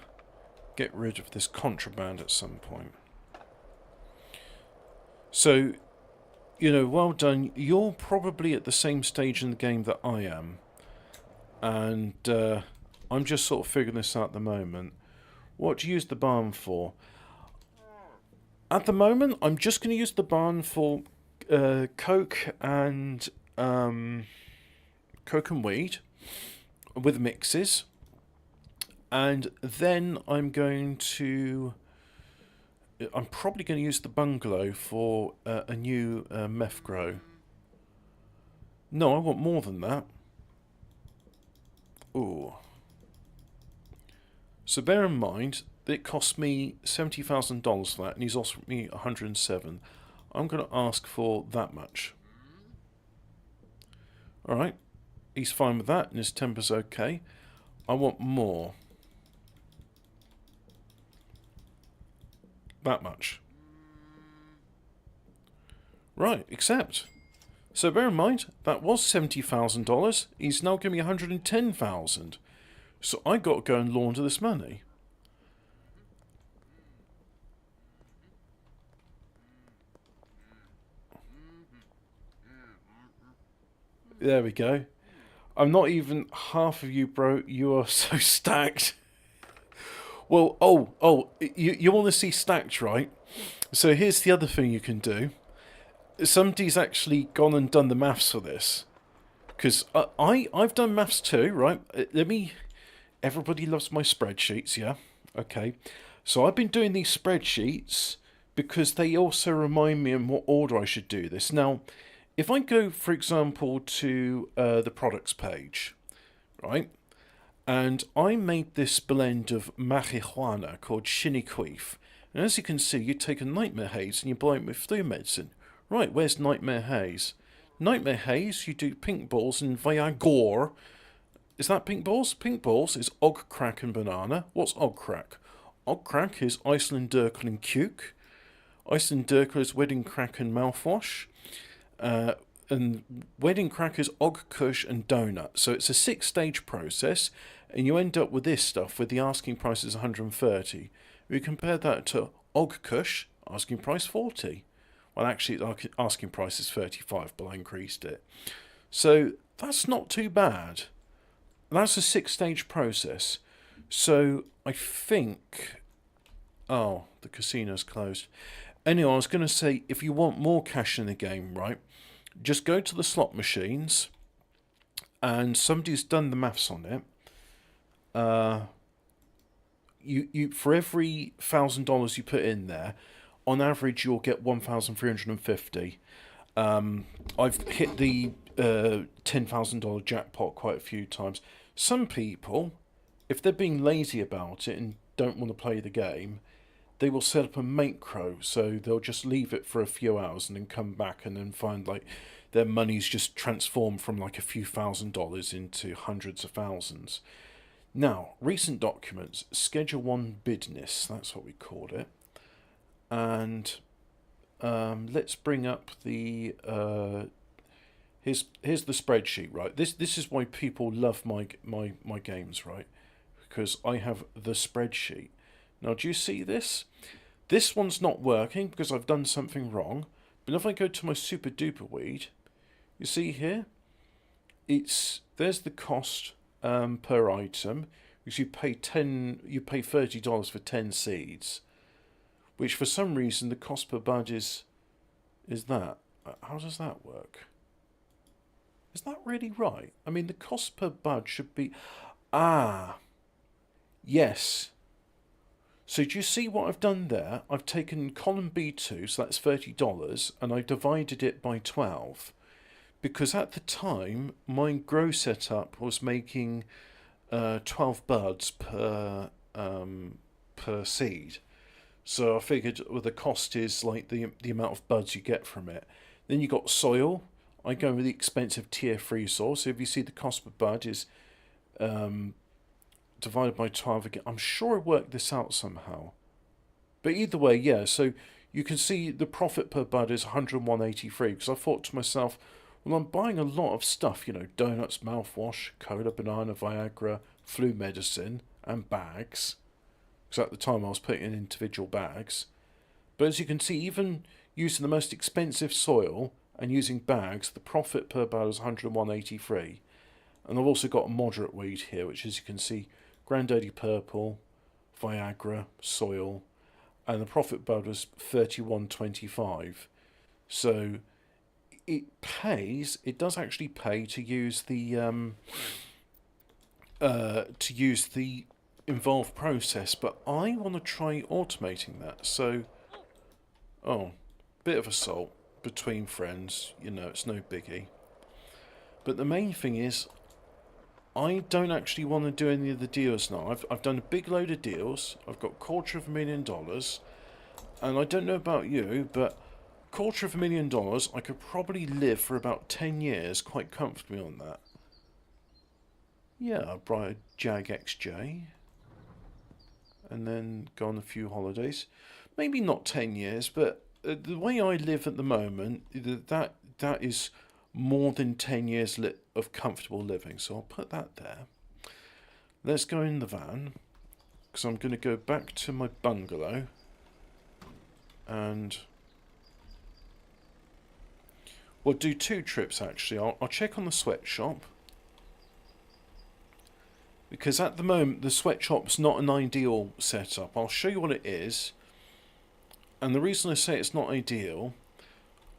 get rid of this contraband at some point. So, you know, well done. You're probably at the same stage in the game that I am. And I'm just sort of figuring this out at the moment. What do you use the barn for? At the moment, I'm just going to use the barn for coke and weed with mixes. And then I'm probably going to use the bungalow for a new meth grow. No, I want more than that. Ooh. So bear in mind, it cost me $70,000 for that, and he's offered me 107. I'm going to ask for that much. Alright, he's fine with that, and his temper's okay. I want more. That much. Right, accept. So bear in mind, that was $70,000. He's now giving me $110,000. So I got to go and launder this money. There we go. I'm not even half of you, bro. You are so stacked. Well, you want to see stacked, right? So here's the other thing you can do. Somebody's actually gone and done the maths for this. Because I've done maths too, right? Let me. Everybody loves my spreadsheets, yeah? Okay. So I've been doing these spreadsheets because they also remind me in what order I should do this. Now, if I go, for example, to the products page, right? And I made this blend of marijuana called Chiniquif. And as you can see, you take a nightmare haze and you blend it with flu medicine. Right, where's nightmare haze? Nightmare haze, you do pink balls and Viagra. Is that pink balls? Pink balls is og crack and banana. What's og crack? Og crack is Iceland Durkle and Cuke. Iceland Durkle is wedding crack and mouthwash. And wedding crack is og kush and donut. So it's a 6-stage process, and you end up with this stuff with the asking price is 130. We compare that to og kush, asking price 40. Well, actually, the asking price is 35, but I increased it. So that's not too bad. That's a 6-stage process. So I think. Oh, the casino's closed. Anyway, I was going to say, if you want more cash in the game, right, just go to the slot machines, and somebody's done the maths on it. You for every $1,000 you put in there, on average you'll get 1,350. I've hit the $10,000 jackpot quite a few times. Some people, if they're being lazy about it and don't want to play the game, they will set up a macro, so they'll just leave it for a few hours and then come back and then find like their money's just transformed from like a few $1,000s into hundreds of thousands. Now, recent documents, Schedule 1 business, that's what we called it. And let's bring up the here's the spreadsheet, right? This is why people love my games, right? Because I have the spreadsheet. Now, do you see this? This one's not working because I've done something wrong. But if I go to my super duper weed, you see here, there's the cost per item, because you pay $30 for 10 seeds, which for some reason the cost per bud is that. How does that work? Is that really right? I mean, the cost per bud should be yes. So do you see what I've done there? I've taken column B2, so that's $30, and I divided it by 12. Because at the time, my grow setup was making 12 buds per seed. So I figured the cost is like the amount of buds you get from it. Then you got soil. I go with the expensive tier 3 soil. So if you see the cost per bud is divided by 12 again. I'm sure I worked this out somehow. But either way, yeah, so you can see the profit per bud is 101.83, because I thought to myself, well, I'm buying a lot of stuff, donuts, mouthwash, cola, banana, Viagra, flu medicine, and bags. Because at the time I was putting in individual bags. But as you can see, even using the most expensive soil and using bags, the profit per bud is 101.83. And I've also got a moderate weed here, which, as you can see, Granddaddy Purple, Viagra, soil, and the profit bud was 31.25. So it pays. It does actually pay to use the involved process, but I want to try automating that. So, bit of assault between friends. It's no biggie. But the main thing is, I don't actually want to do any of the deals now. I've done a big load of deals. I've got $250,000, and I don't know about you, but $250,000, I could probably live for about 10 years quite comfortably on that. Yeah, I'll buy a Jag XJ, and then go on a few holidays. Maybe not 10 years, but the way I live at the moment, that is more than 10 years of comfortable living. So I'll put that there. Let's go in the van, because I'm going to go back to my bungalow. And We'll do 2 trips actually. I'll check on the sweatshop. Because at the moment the sweatshop's not an ideal setup. I'll show you what it is. And the reason I say it's not ideal,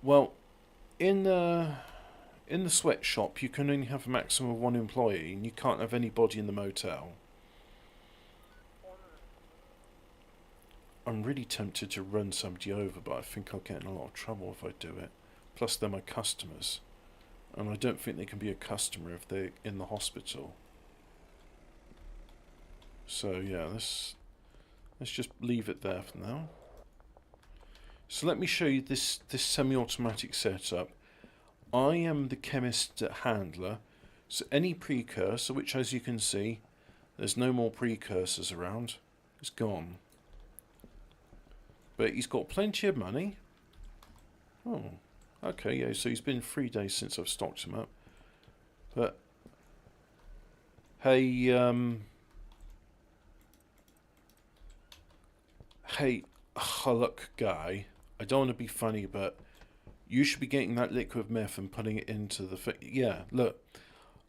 well, in the sweatshop you can only have a maximum of 1 employee and you can't have anybody in the motel. I'm really tempted to run somebody over, but I think I'll get in a lot of trouble if I do it. Plus they're my customers. And I don't think they can be a customer if they're in the hospital. So yeah, let's just leave it there for now. So let me show you this semi-automatic setup. I am the chemist handler, so any precursor, which as you can see, there's no more precursors around, it's gone. But he's got plenty of money. Oh, okay, yeah, so he's been 3 days since I've stocked him up. But, hey, hey, look, guy, I don't want to be funny, but you should be getting that liquid meth and putting it into the... Yeah, look,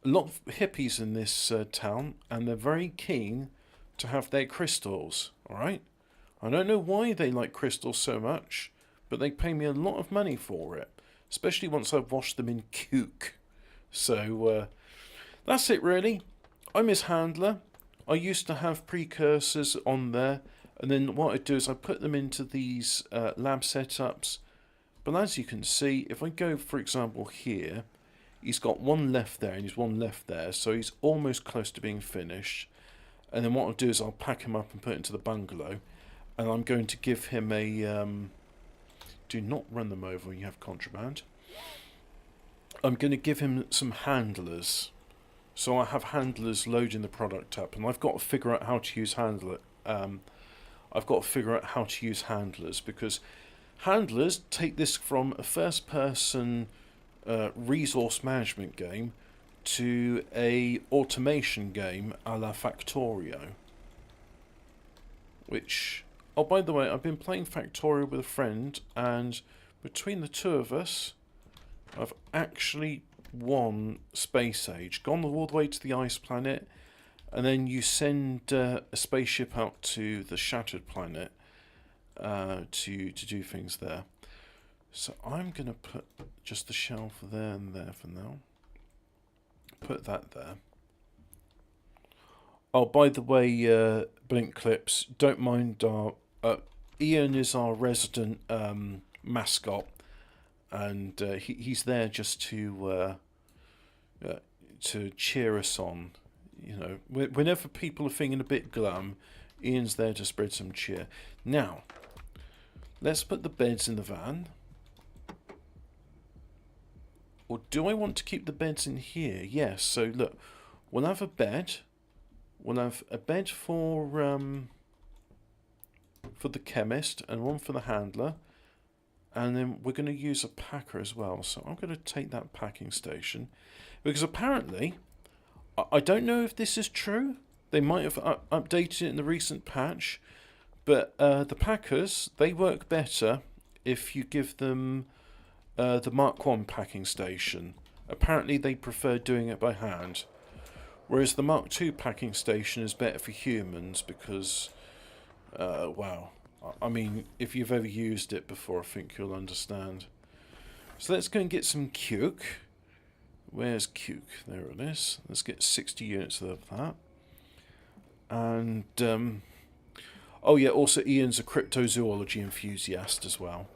a lot of hippies in this town, and they're very keen to have their crystals, alright? I don't know why they like crystals so much, but they pay me a lot of money for it, especially once I've washed them in kook. So, that's it really. I'm his handler. I used to have precursors on there, and then what I do is I put them into these lab setups. But as you can see, if I go, for example, here, he's got 1 left there and he's 1 left there, so he's almost close to being finished. And then what I'll do is I'll pack him up and put it into the bungalow, and I'm going to give him a... do not run them over when you have contraband. I'm going to give him some handlers. So I have handlers loading the product up, and I've got to figure out how to use handlers because handlers take this from a first-person resource management game to a automation game a la Factorio. Which, oh by the way, I've been playing Factorio with a friend, and between the 2 of us, I've actually won Space Age, gone all the way to the ice planet, and then you send a spaceship out to the shattered planet to do things there. So I'm going to put just the shelf there and there for now. Put that there. Oh, by the way, Blink Clips, don't mind our... Ian is our resident mascot, and he's there just to cheer us on. You know, whenever people are feeling a bit glum, Ian's there to spread some cheer. Now, let's put the beds in the van. Or do I want to keep the beds in here? Yes, so look, we'll have a bed. We'll have a bed for the chemist and one for the handler. And then we're going to use a packer as well. So I'm going to take that packing station. Because apparently, I don't know if this is true. They might have updated it in the recent patch. But the packers, they work better if you give them the Mark 1 packing station. Apparently they prefer doing it by hand. Whereas the Mark 2 packing station is better for humans because, wow. I mean, if you've ever used it before, I think you'll understand. So let's go and get some Cuke. Where's Cuke? There it is. Let's get 60 units of that. And, oh yeah, also Ian's a cryptozoology enthusiast as well.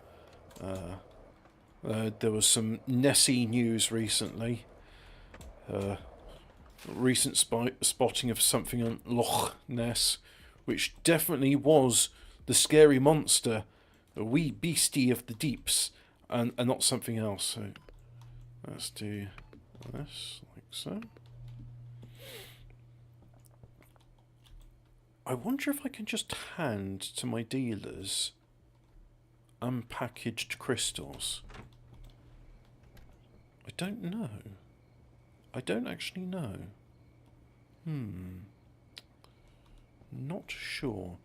There was some Nessie news recently. Recent spotting of something on Loch Ness, which definitely was the scary monster, the wee beastie of the deeps, and not something else. So let's do this like so. I wonder if I can just hand to my dealers unpackaged crystals. I don't know. I don't actually know. Not sure.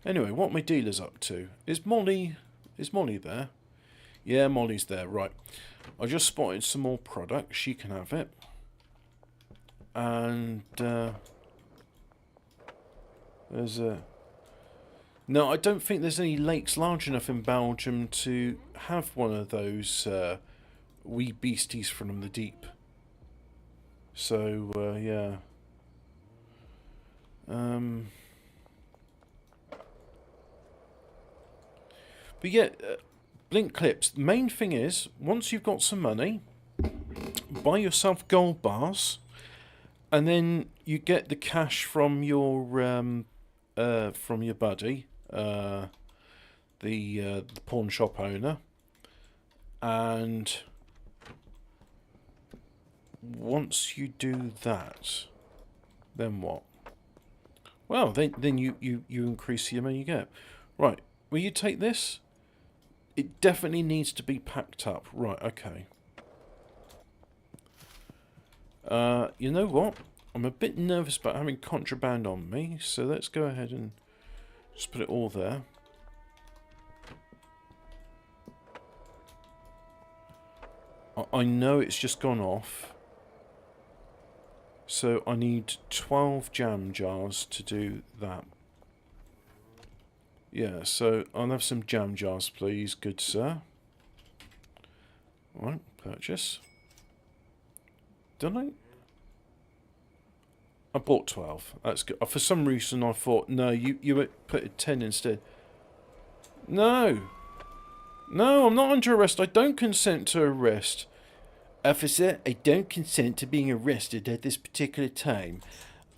Anyway, what my dealer's up to. Is Molly there? Yeah, Molly's there. Right. I just spotted some more product. She can have it. And there's a... No, I don't think there's any lakes large enough in Belgium to have one of those wee beasties from the deep. So, yeah. But yeah, Blink Clips. The main thing is, once you've got some money, buy yourself gold bars, and then you get the cash from your buddy, the pawn shop owner, and once you do that, then what? Well, then you increase the amount you get. Right, will you take this? It definitely needs to be packed up. Right, okay. You know what? I'm a bit nervous about having contraband on me, so let's go ahead and just put it all there. I know it's just gone off. So I need 12 jam jars to do that. Yeah, so I'll have some jam jars, please, good sir. Right, purchase. Did I bought 12. That's good. For some reason I thought, no, you put 10 instead. No! No, I'm not under arrest. I don't consent to arrest. Officer, I don't consent to being arrested at this particular time.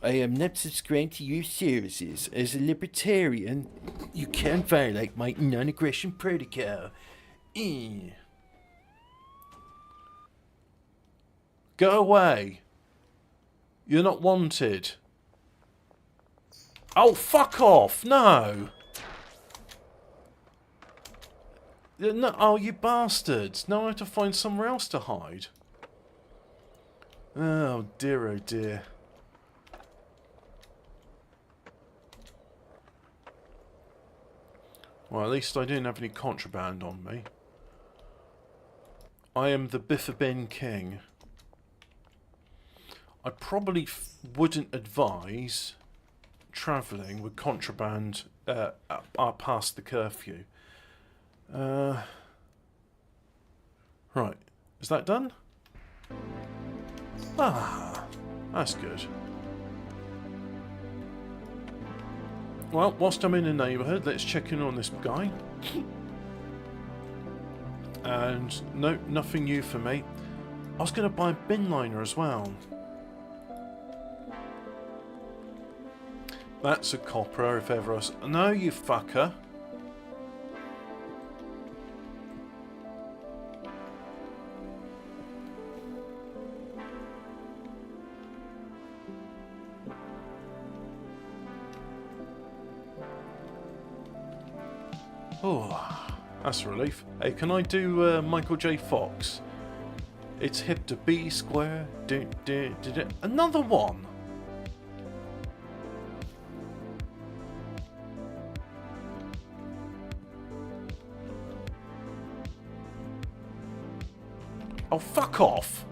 I am not subscribed to your services. As a libertarian, you can't violate my non-aggression protocol. Go away. You're not wanted. Oh, fuck off. No. No. Oh, you bastards. Now I have to find somewhere else to hide. Oh, dear, oh, dear. Well, at least I didn't have any contraband on me. I am the Biffa King. I probably wouldn't advise travelling with contraband past the curfew. Right. Is that done? Ah, that's good. Well, whilst I'm in the neighbourhood, let's check in on this guy. And no, nothing new for me. I was going to buy a bin liner as well. That's a copper if ever I was... No, you fucker. Oh, that's a relief. Hey, can I do Michael J. Fox? It's hip to be square. Another one. Oh, fuck off.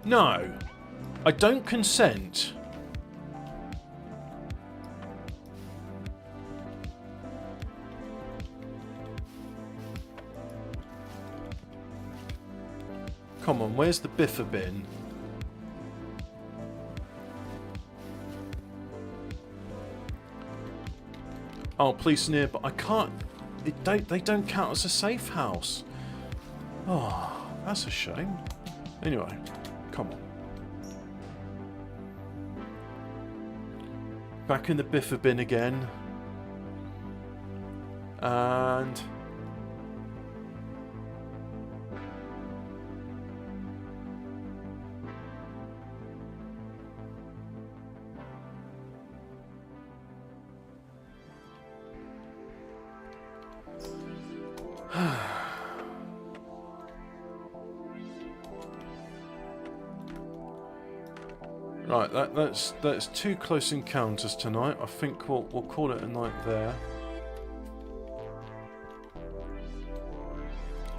No. I don't consent. Come on, where's the Biffa bin? Oh, police near, but I can't... They don't count as a safe house. Oh, that's a shame. Anyway, come on. Back in the Biffa bin again. And... Right, that's two close encounters tonight. I think we'll call it a night there.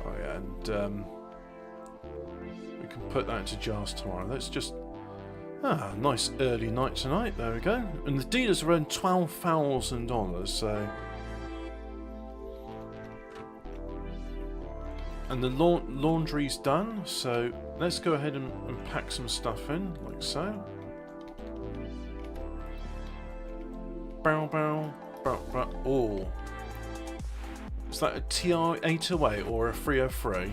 Oh yeah, we can put that into jars tomorrow. Let's just nice early night tonight. There we go. And the dealer's around $12,000. So, and the laundry's done. So let's go ahead and pack some stuff in like so. Bow bow bow bow. Oh. Is that a TR-808 or a 303?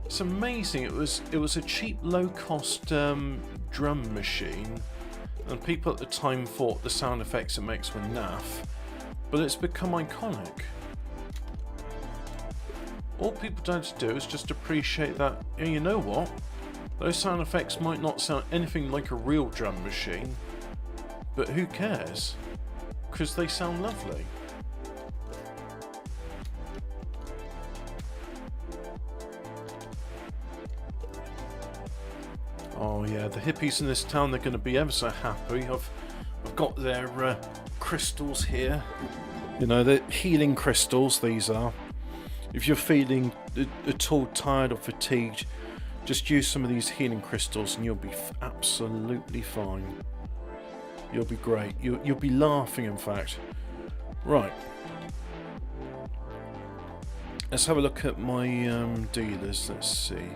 It's amazing. It was a cheap, low-cost drum machine, and people at the time thought the sound effects it makes were naff, but it's become iconic. All people don't have to do is just appreciate that. Yeah, you know what? Those sound effects might not sound anything like a real drum machine, but who cares? Because they sound lovely. Oh yeah, the hippies in this town, they're going to be ever so happy. I've got their crystals here. You know, they're healing crystals, these are. If you're feeling at all tired or fatigued, just use some of these healing crystals and you'll be absolutely fine. You'll be great. You'll be laughing, in fact. Right. Let's have a look at my dealers. Let's see.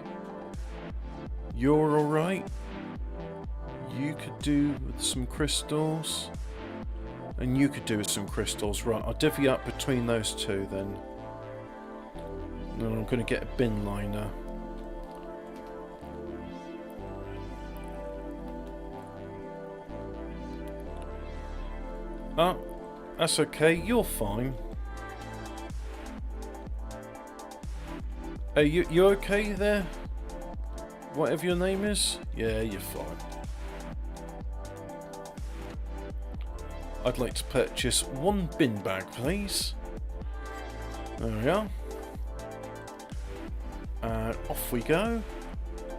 You're alright. You could do with some crystals. And you could do with some crystals. Right, I'll divvy up between those two then. And then I'm going to get a bin liner. Oh, that's okay, you're fine. Hey, you okay there? Whatever your name is? Yeah, you're fine. I'd like to purchase one bin bag, please. There we are. And off we go.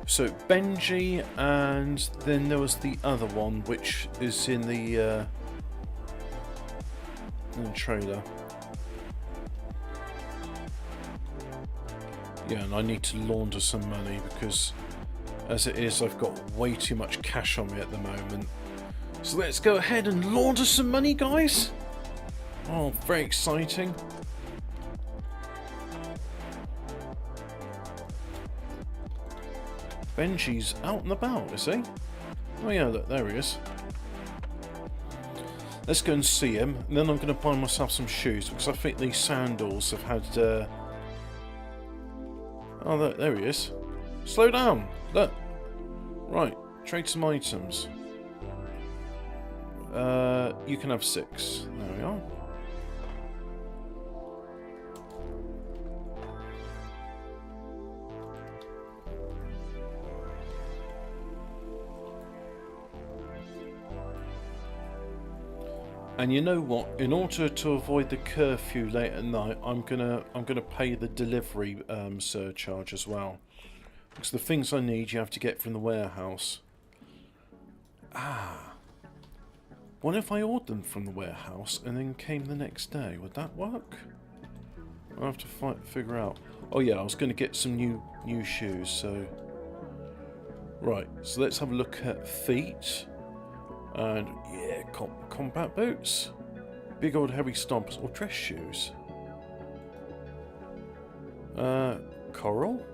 So, Benji, and then there was the other one, which is in the trailer. Yeah, and I need to launder some money because as it is, I've got way too much cash on me at the moment. So let's go ahead and launder some money, guys. Oh, very exciting. Benji's out and about, is he? Oh yeah, look, there he is. Let's go and see him, and then I'm going to buy myself some shoes, because I think these sandals have had... Oh, look, there he is. Slow down! Look! Right, trade some items. You can have 6. There we are. And you know what? In order to avoid the curfew late at night, I'm gonna pay the delivery surcharge as well. Because the things I need, you have to get from the warehouse. Ah. What if I ordered them from the warehouse and then came the next day? Would that work? I'll have to figure out. Oh yeah, I was going to get some new shoes. So right. So let's have a look at feet. And yeah, combat boots, big old heavy stompers, or dress shoes. Coral?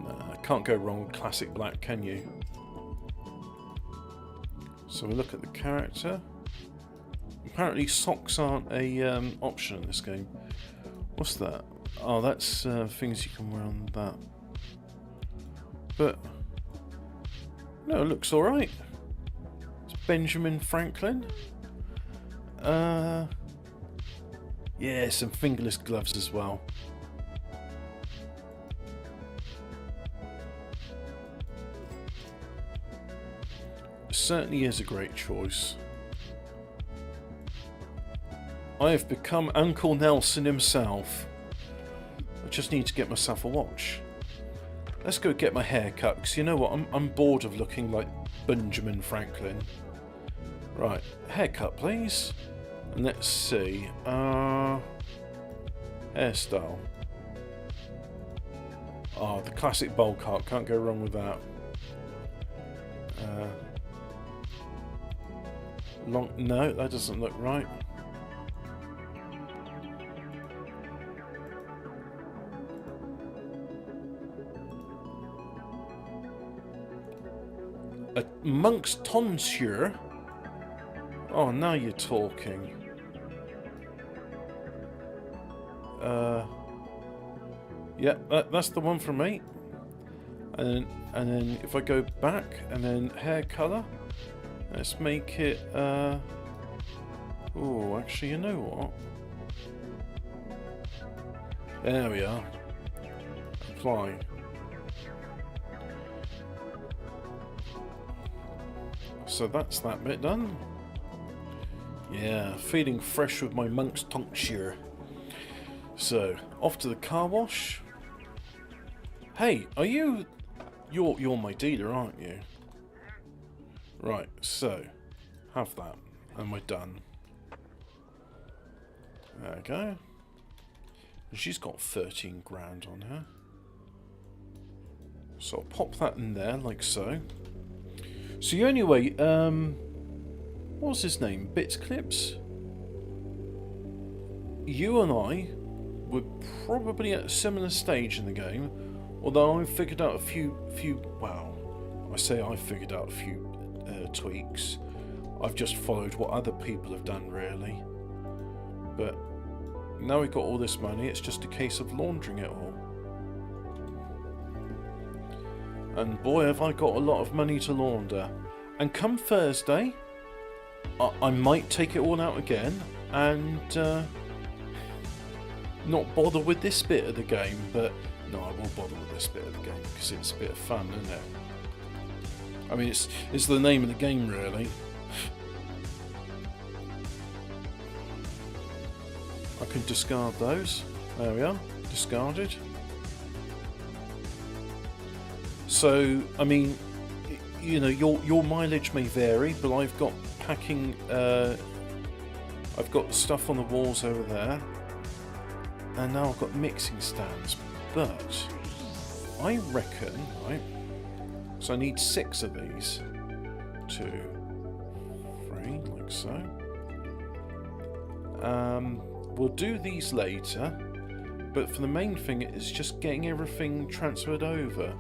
Nah, can't go wrong with classic black, can you? So we look at the character. Apparently socks aren't a option in this game. What's that? Oh, that's things you can wear on that. But no, it looks alright. Benjamin Franklin. Yeah, some fingerless gloves as well. Certainly is a great choice. I have become Uncle Nelson himself. I just need to get myself a watch. Let's go get my hair cut, because you know what, I'm bored of looking like Benjamin Franklin. Right, haircut please. And let's see. Hairstyle. Oh, the classic bowl cut. Can't go wrong with that. Long. No, that doesn't look right. A monk's tonsure? Oh, now you're talking. Yeah, that's the one for me. And then if I go back and then hair colour, let's make it. Oh, actually, you know what? There we are. Apply. So that's that bit done. Yeah, feeling fresh with my monk's tonsure. So, off to the car wash. Hey, are you... You're my dealer, aren't you? Right, so, have that. And we're done. There we go. And she's got 13 grand on her. So I'll pop that in there, like so. So anyway, what's his name? Bits Clips? You and I were probably at a similar stage in the game, although I figured out a few, well, I say I figured out a few tweaks. I've just followed what other people have done, really. But now we've got all this money, it's just a case of laundering it all. And boy, have I got a lot of money to launder. And come Thursday, I might take it all out again and not bother with this bit of the game. But no, I will bother with this bit of the game because it's a bit of fun, isn't it? I mean, it's the name of the game, really. I can discard those. There we are, discarded. So, I mean, you know, your mileage may vary, but I've got packing. I've got stuff on the walls over there, and now I've got mixing stands. But I reckon, right? So I need 6 of these. 2, 3, like so. We'll do these later, but for the main thing, it's just getting everything transferred over.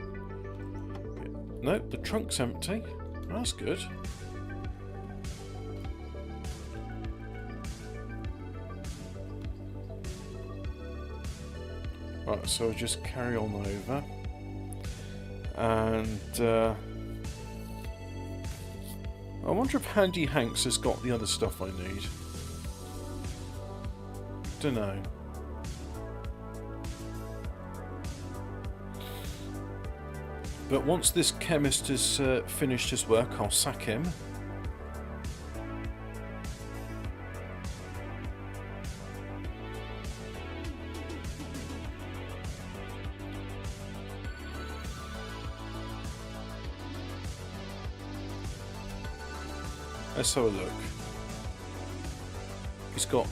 Nope, the trunk's empty. That's good. Right, so I'll just carry on over. And I wonder if Handy Hanks has got the other stuff I need. Dunno. But once this chemist has finished his work, I'll sack him. Let's have a look. He's got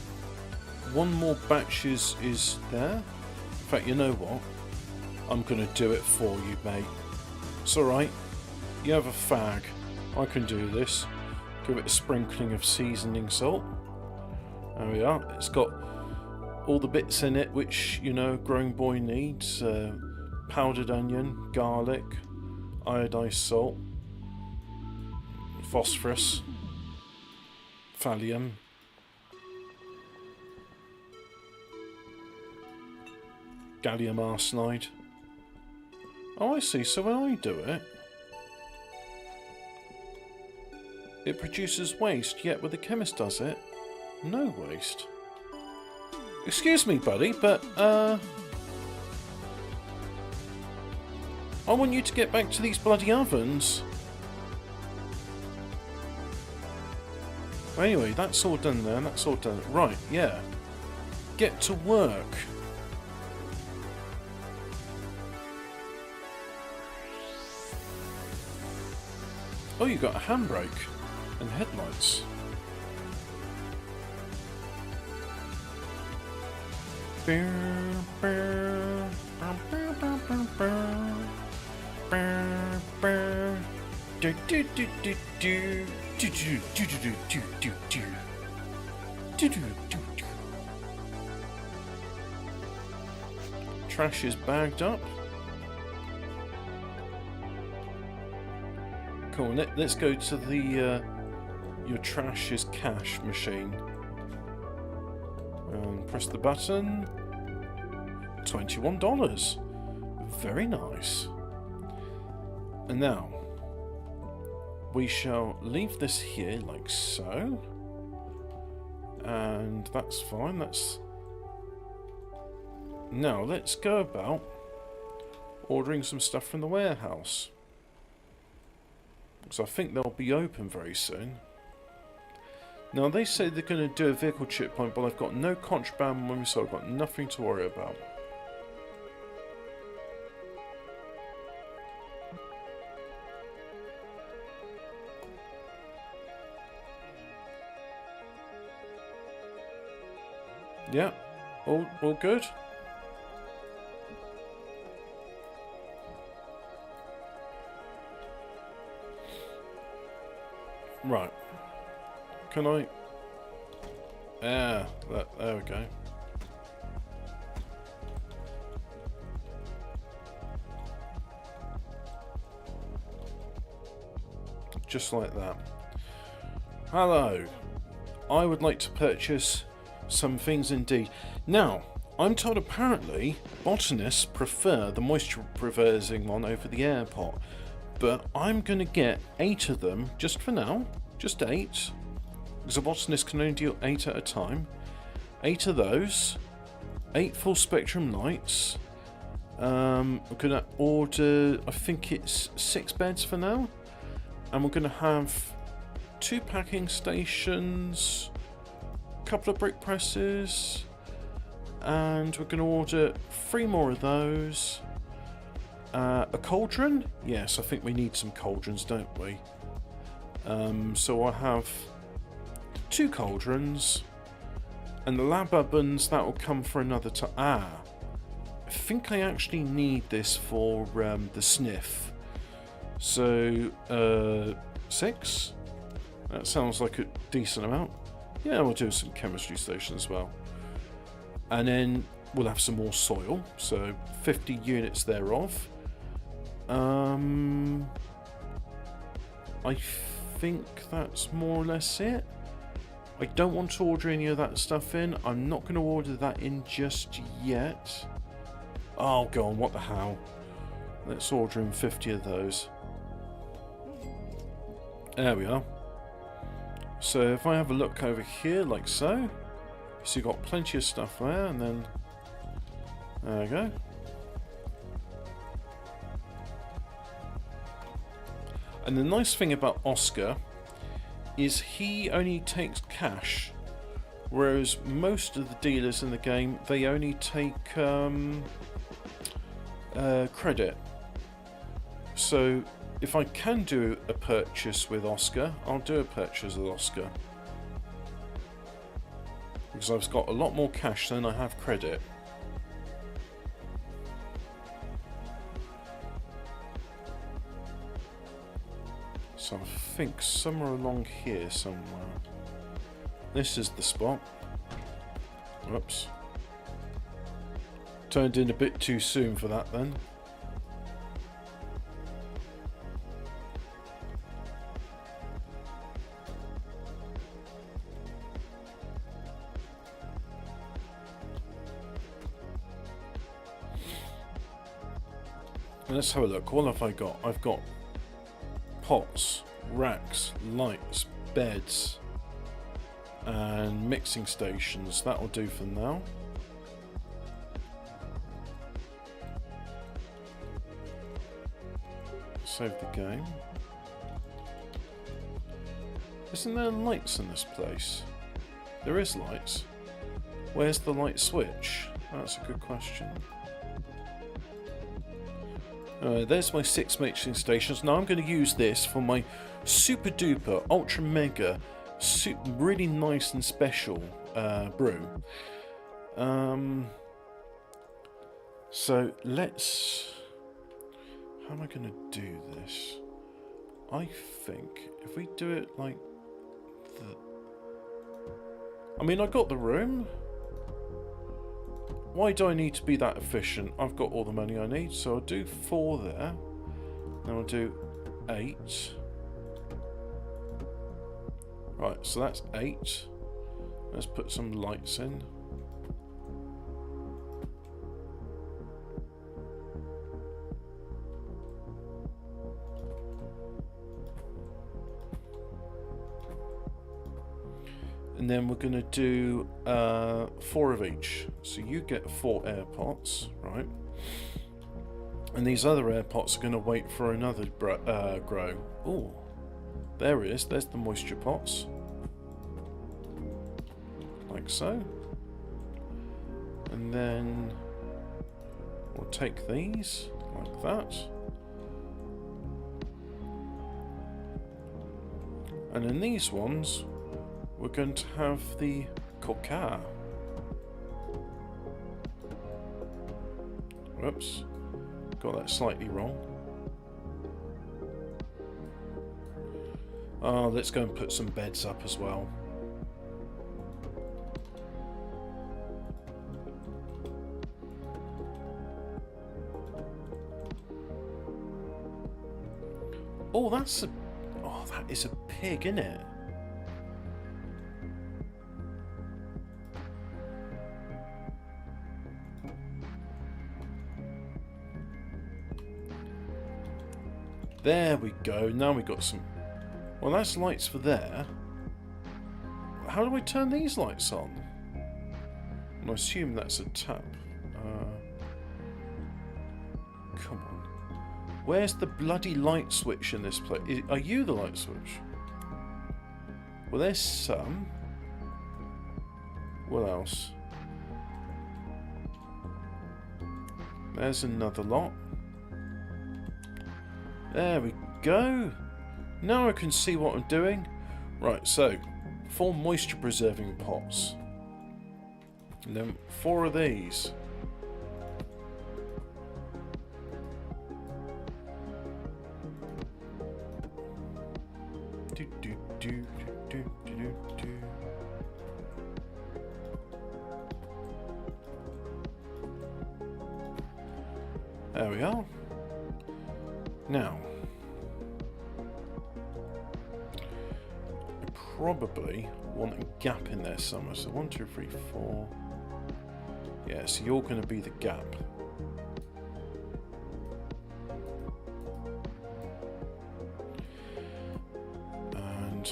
one more batch is there. In fact, you know what? I'm going to do it for you, mate. It's alright. You have a fag. I can do this. Give it a sprinkling of seasoning salt. There we are. It's got all the bits in it which, you know, growing boy needs. Powdered onion, garlic, iodized salt, phosphorus, thallium, gallium arsenide. Oh, I see. So when I do it, it produces waste, yet when the chemist does it, no waste. Excuse me, buddy, but, I want you to get back to these bloody ovens. Well, anyway, that's all done there, that's all done. Right, yeah. Get to work. Oh, you got a handbrake and headlights. Trash is bagged up. Cool. Let's go to the your trash is cash machine. And press the button. $21. Very nice. And now we shall leave this here like so. And that's fine. Now let's go about ordering some stuff from the warehouse, because I think they'll be open very soon. Now they say they're going to do a vehicle checkpoint, but I've got no contraband with me, so I've got nothing to worry about. Yeah, all good. Right. Can I? There we go. Just like that. Hello. I would like to purchase some things indeed. Now, I'm told apparently botanists prefer the moisture preserving one over the air pot. But I'm going to get 8 of them, just for now. Just 8. Because a botanist can only do 8 at a time. 8 of those. 8 full spectrum lights. I'm going to order, I think it's 6 beds for now. And we're going to have 2 packing stations. A couple of brick presses. And we're going to order 3 more of those. A cauldron? Yes, I think we need some cauldrons, don't we? So I have 2 cauldrons, and the lab ovens, that will come for another time. I think I actually need this for the sniff. So 6? That sounds like a decent amount. Yeah, we'll do some chemistry station as well. And then we'll have some more soil, so 50 units thereof. I think that's more or less it. I don't want to order any of that stuff in. I'm not going to order that in just yet. Oh, go on, what the hell. Let's order in 50 of those. There we are. So if I have a look over here, like so. So you've got plenty of stuff there, and then... There we go. And the nice thing about Oscar is he only takes cash, whereas most of the dealers in the game, they only take credit. So if I can do a purchase with Oscar, I'll do a purchase with Oscar, because I've got a lot more cash than I have credit. So I think somewhere along here somewhere. This is the spot. Whoops. Turned in a bit too soon for that then. Let's have a look. What have I got? I've got pots, racks, lights, beds, and mixing stations. That'll do for now. Save the game. Isn't there lights in this place? There is lights. Where's the light switch? That's a good question. There's my 6 mixing stations. Now I'm going to use this for my super duper ultra mega really nice and special brew. So let's... How am I going to do this? I think if we do it like... I mean, I got the room. Why do I need to be that efficient? I've got all the money I need, so I'll do 4 there. Then I'll do 8. Right, so that's 8. Let's put some lights in. And then we're going to do 4 of each. So you get 4 air pots, right? And these other air pots are going to wait for another grow. Oh, there it is. There's the moisture pots. Like so. And then we'll take these like that. And in these ones, we're going to have the coca. Whoops, got that slightly wrong. Let's go and put some beds up as well. Oh, that's a... Oh, that is a pig, isn't it? There we go. Now we got some... Well, that's lights for there. How do I turn these lights on? I assume that's a tap. Come on. Where's the bloody light switch in this place? Are you the light switch? Well, there's some. What else? There's another lot. There we go. Now I can see what I'm doing. Right, so 4 moisture preserving pots. And then 4 of these. There we are. Now, I probably want a gap in there somewhere. So 1, 2, 3, 4. Yeah, so you're going to be the gap. And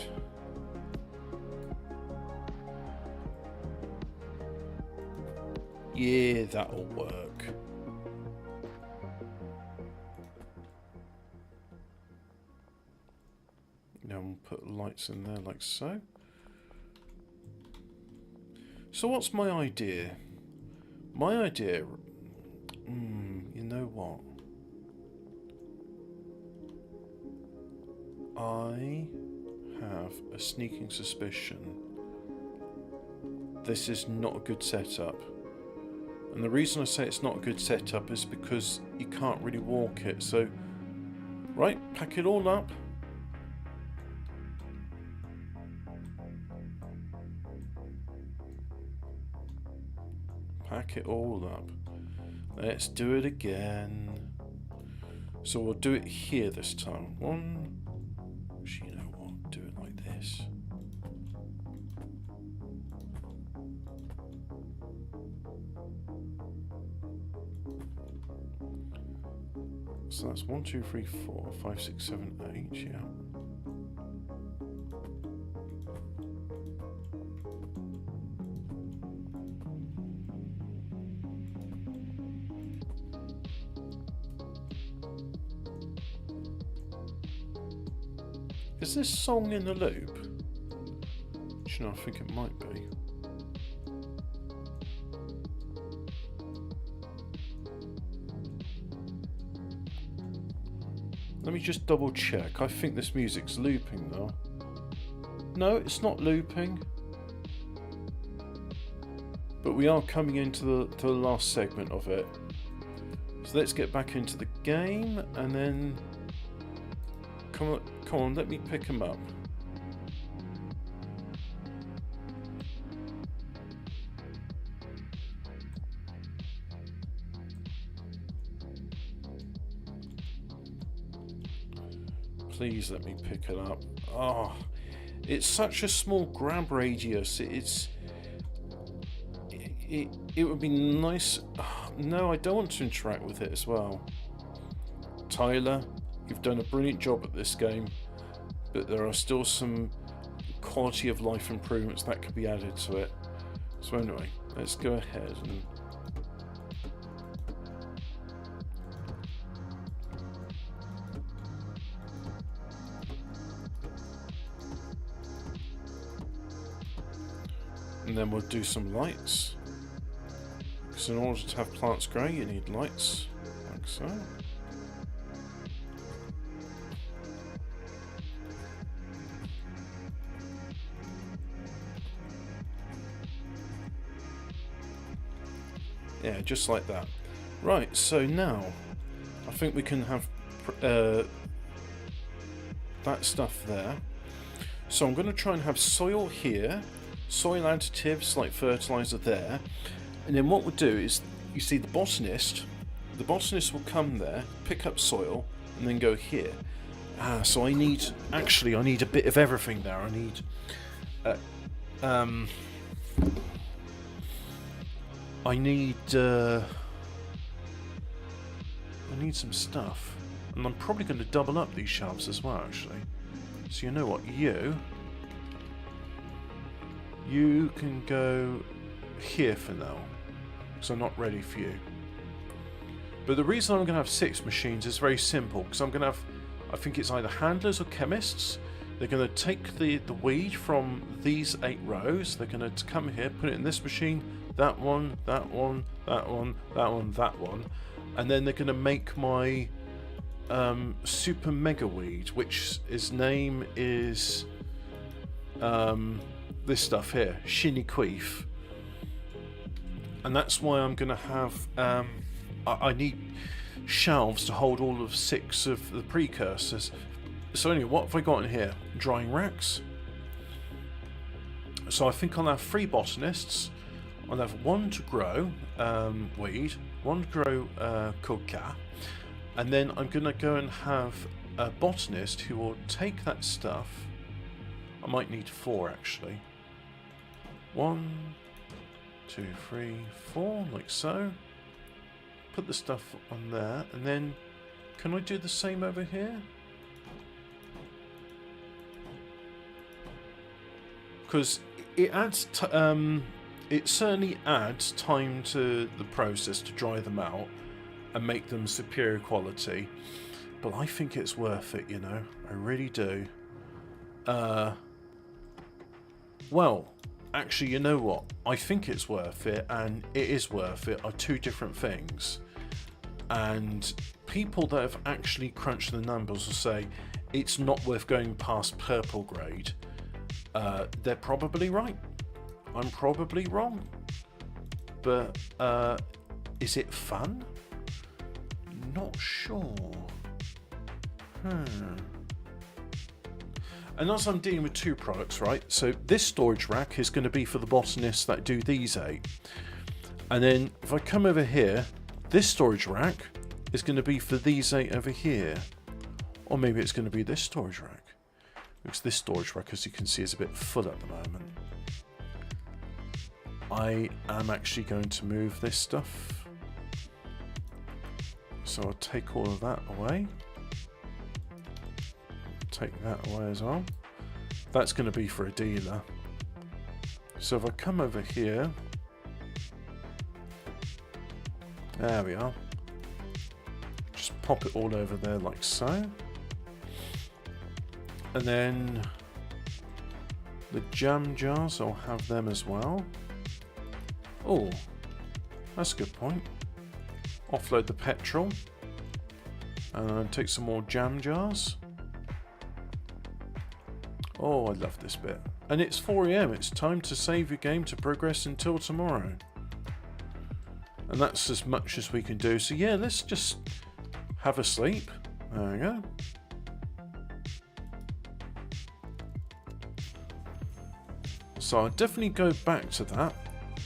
yeah, that'll work. Now we'll put lights in there like so. So what's my idea? My idea... you know what? I have a sneaking suspicion this is not a good setup. And the reason I say it's not a good setup is because you can't really walk it. So, right, pack it all up. Pack it all up. Let's do it again. So we'll do it here this time. Actually, you know what? Do it like this. So that's 1, 2, 3, 4, 5, 6, 7, 8. Yeah. Is this song in the loop? Do you know, I think it might be. Let me just double check. I think this music's looping though. No, it's not looping. But we are coming into the last segment of it. So let's get back into the game, and then come on, let me pick them up. Please let me pick it up. Oh, it's such a small grab radius. It would be nice. No, I don't want to interact with it as well. Tyler, you've done a brilliant job at this game, but there are still some quality of life improvements that could be added to it. So anyway, let's go ahead and then we'll do some lights. Because in order to have plants grow, you need lights, like so. Yeah, just like that. Right, so now I think we can have that stuff there. So I'm going to try and have soil here, soil additives like fertilizer there, and then what we'll do is, you see the botanist will come there, pick up soil, and then go here. So I need a bit of everything there. I need some stuff, and I'm probably going to double up these shelves as well, actually. So you know what, you can go here for now, because I'm not ready for you. But the reason I'm going to have 6 machines is very simple, because I'm going to have, I think it's either handlers or chemists. They're going to take the weed from these 8 rows, they're going to come here, put it in this machine, that one, that one, that one, that one, that one, and then they're going to make my super mega weed, which his name is this stuff here, Shiniqueef. And that's why I'm going to have I need shelves to hold all of 6 of the precursors. So anyway, what have I got in here? Drying racks. So I think I'll have 3 botanists. I'll have 1 to grow weed, 1 to grow coca, and then I'm going to go and have a botanist who will take that stuff. I might need 4 actually. 1, 2, 3, 4, like so. Put the stuff on there, and then can I do the same over here? Because it adds, it certainly adds time to the process to dry them out and make them superior quality. But I think it's worth it, you know. I really do. Well, actually, you know what? I think it's worth it, and it is worth it are 2 different things. And people that have actually crunched the numbers will say it's not worth going past purple grade. They're probably right. I'm probably wrong. But is it fun? Not sure. And as I'm dealing with 2 products, right? So this storage rack is going to be for the botanists that do these 8. And then if I come over here, this storage rack is going to be for these 8 over here. Or maybe it's going to be this storage rack. Because this storage rack, as you can see, is a bit full at the moment. I am actually going to move this stuff. So I'll take all of that away. Take that away as well. That's going to be for a dealer. So if I come over here, there we are. Just pop it all over there like so. And then the jam jars, I'll have them as well. Oh, that's a good point. Offload the petrol and take some more jam jars. Oh, I love this bit. And it's 4 AM. It's time to save your game to progress until tomorrow. And that's as much as we can do. So yeah, let's just have a sleep. There we go. So I'll definitely go back to that,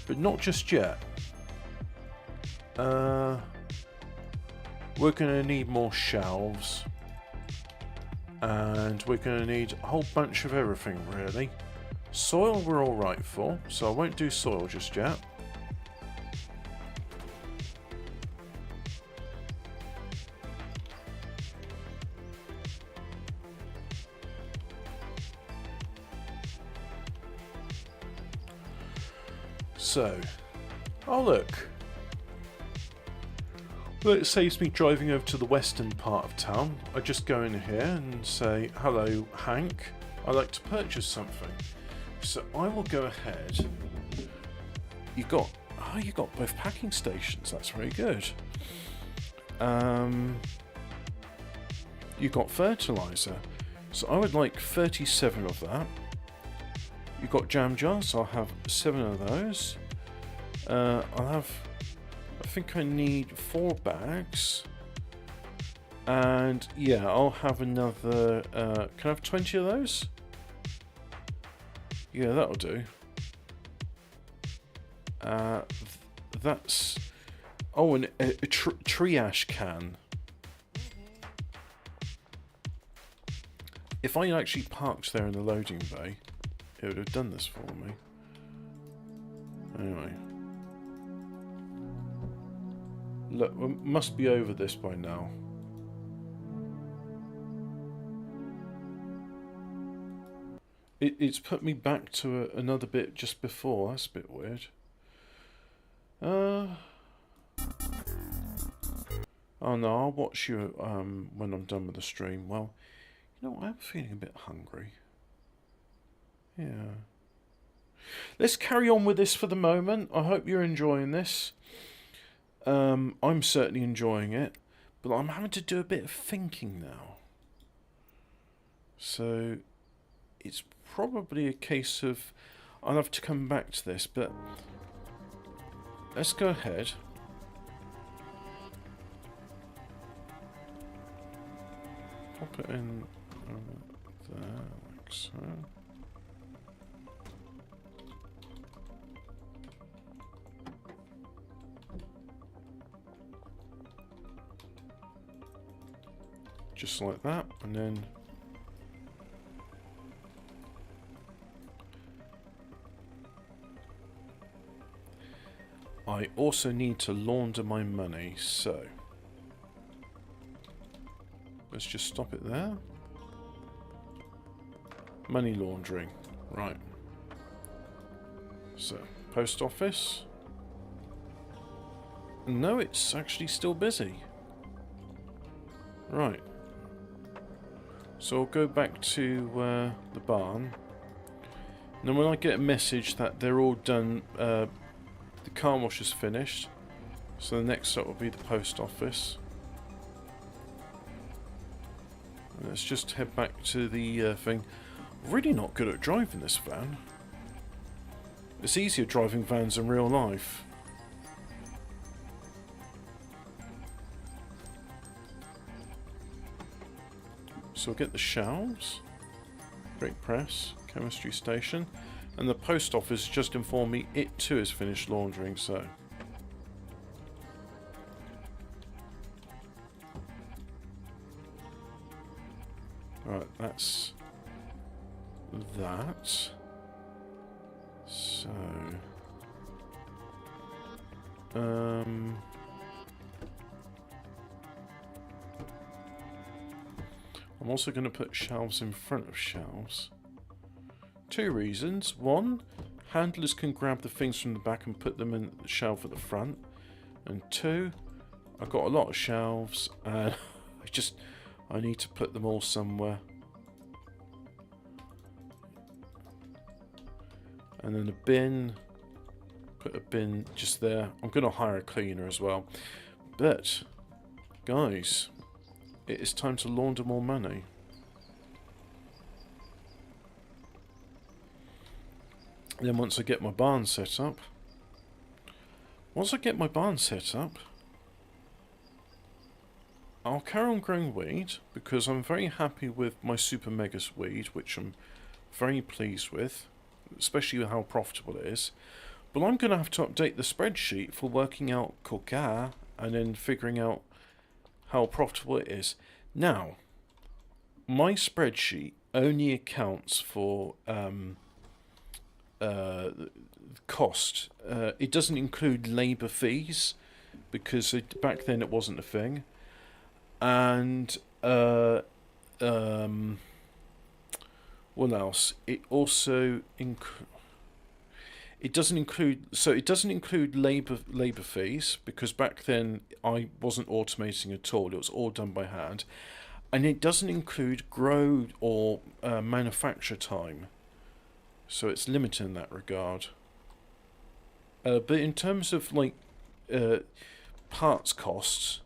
but not just yet. We're going to need more shelves. And we're going to need a whole bunch of everything, really. Soil we're alright for, so I won't do soil just yet. So, oh look. Well, it saves me driving over to the western part of town. I just go in here and say, hello Hank, I'd like to purchase something. So I will go ahead. You got both packing stations, that's very good. You got fertilizer. So I would like 37 of that. You got jam jars, so I'll have 7 of those. I think I need 4 bags. And yeah, I'll have another, can I have 20 of those? Yeah, that'll do. That's, oh, and a triage can. If I actually parked there in the loading bay, it would have done this for me. Anyway. Look, we must be over this by now. It's put me back to another bit just before. That's a bit weird. Oh no, I'll watch you when I'm done with the stream. Well, you know, I'm feeling a bit hungry. Yeah. Let's carry on with this for the moment. I hope you're enjoying this. I'm certainly enjoying it, but I'm having to do a bit of thinking now. So it's probably a case of I'll have to come back to this, but let's go ahead. Pop it in there, like so. Just like that, and then I also need to launder my money, so let's just stop it there. Money laundering, right. So, post office. No, it's actually still busy. Right. So I'll go back to the barn. And then when I get a message that they're all done, the car wash is finished. So the next stop will be the post office. And let's just head back to the thing. Really not good at driving this van. It's easier driving vans in real life. So we'll get the shelves, brake press, chemistry station, and the post office just informed me it too is finished laundering, so. Right, that's that. So. I'm also going to put shelves in front of shelves. 2 reasons. 1, handlers can grab the things from the back and put them in the shelf at the front. And 2, I've got a lot of shelves and I need to put them all somewhere. And then a bin. Put a bin just there. I'm going to hire a cleaner as well. But, guys, it is time to launder more money. Then once I get my barn set up, Once I get my barn set up, I'll carry on growing weed, because I'm very happy with my Super Megas weed, which I'm very pleased with, especially with how profitable it is. But I'm going to have to update the spreadsheet for working out coca and then figuring out how profitable it is. Now, my spreadsheet only accounts for cost. It doesn't include labour fees, because back then it wasn't a thing. And what else? It also it doesn't include labour fees, because back then I wasn't automating at all. It was all done by hand, and it doesn't include grow or manufacture time. So it's limited in that regard. But in terms of like parts costs,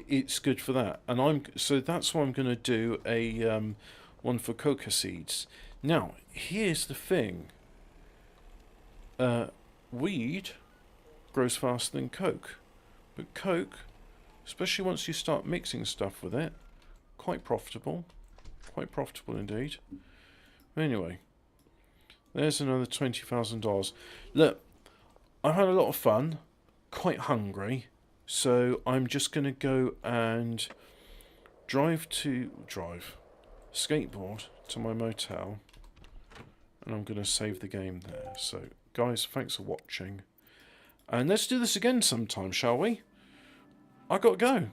it's good for that, and so that's why I'm going to do a one for coca seeds. Now, here's the thing: weed grows faster than coke, but coke, especially once you start mixing stuff with it, quite profitable indeed. Anyway, there's another $20,000. Look, I've had a lot of fun, quite hungry. So I'm just going to go and skateboard to my motel, and I'm going to save the game there. So guys, thanks for watching, and let's do this again sometime, shall we? I gotta go.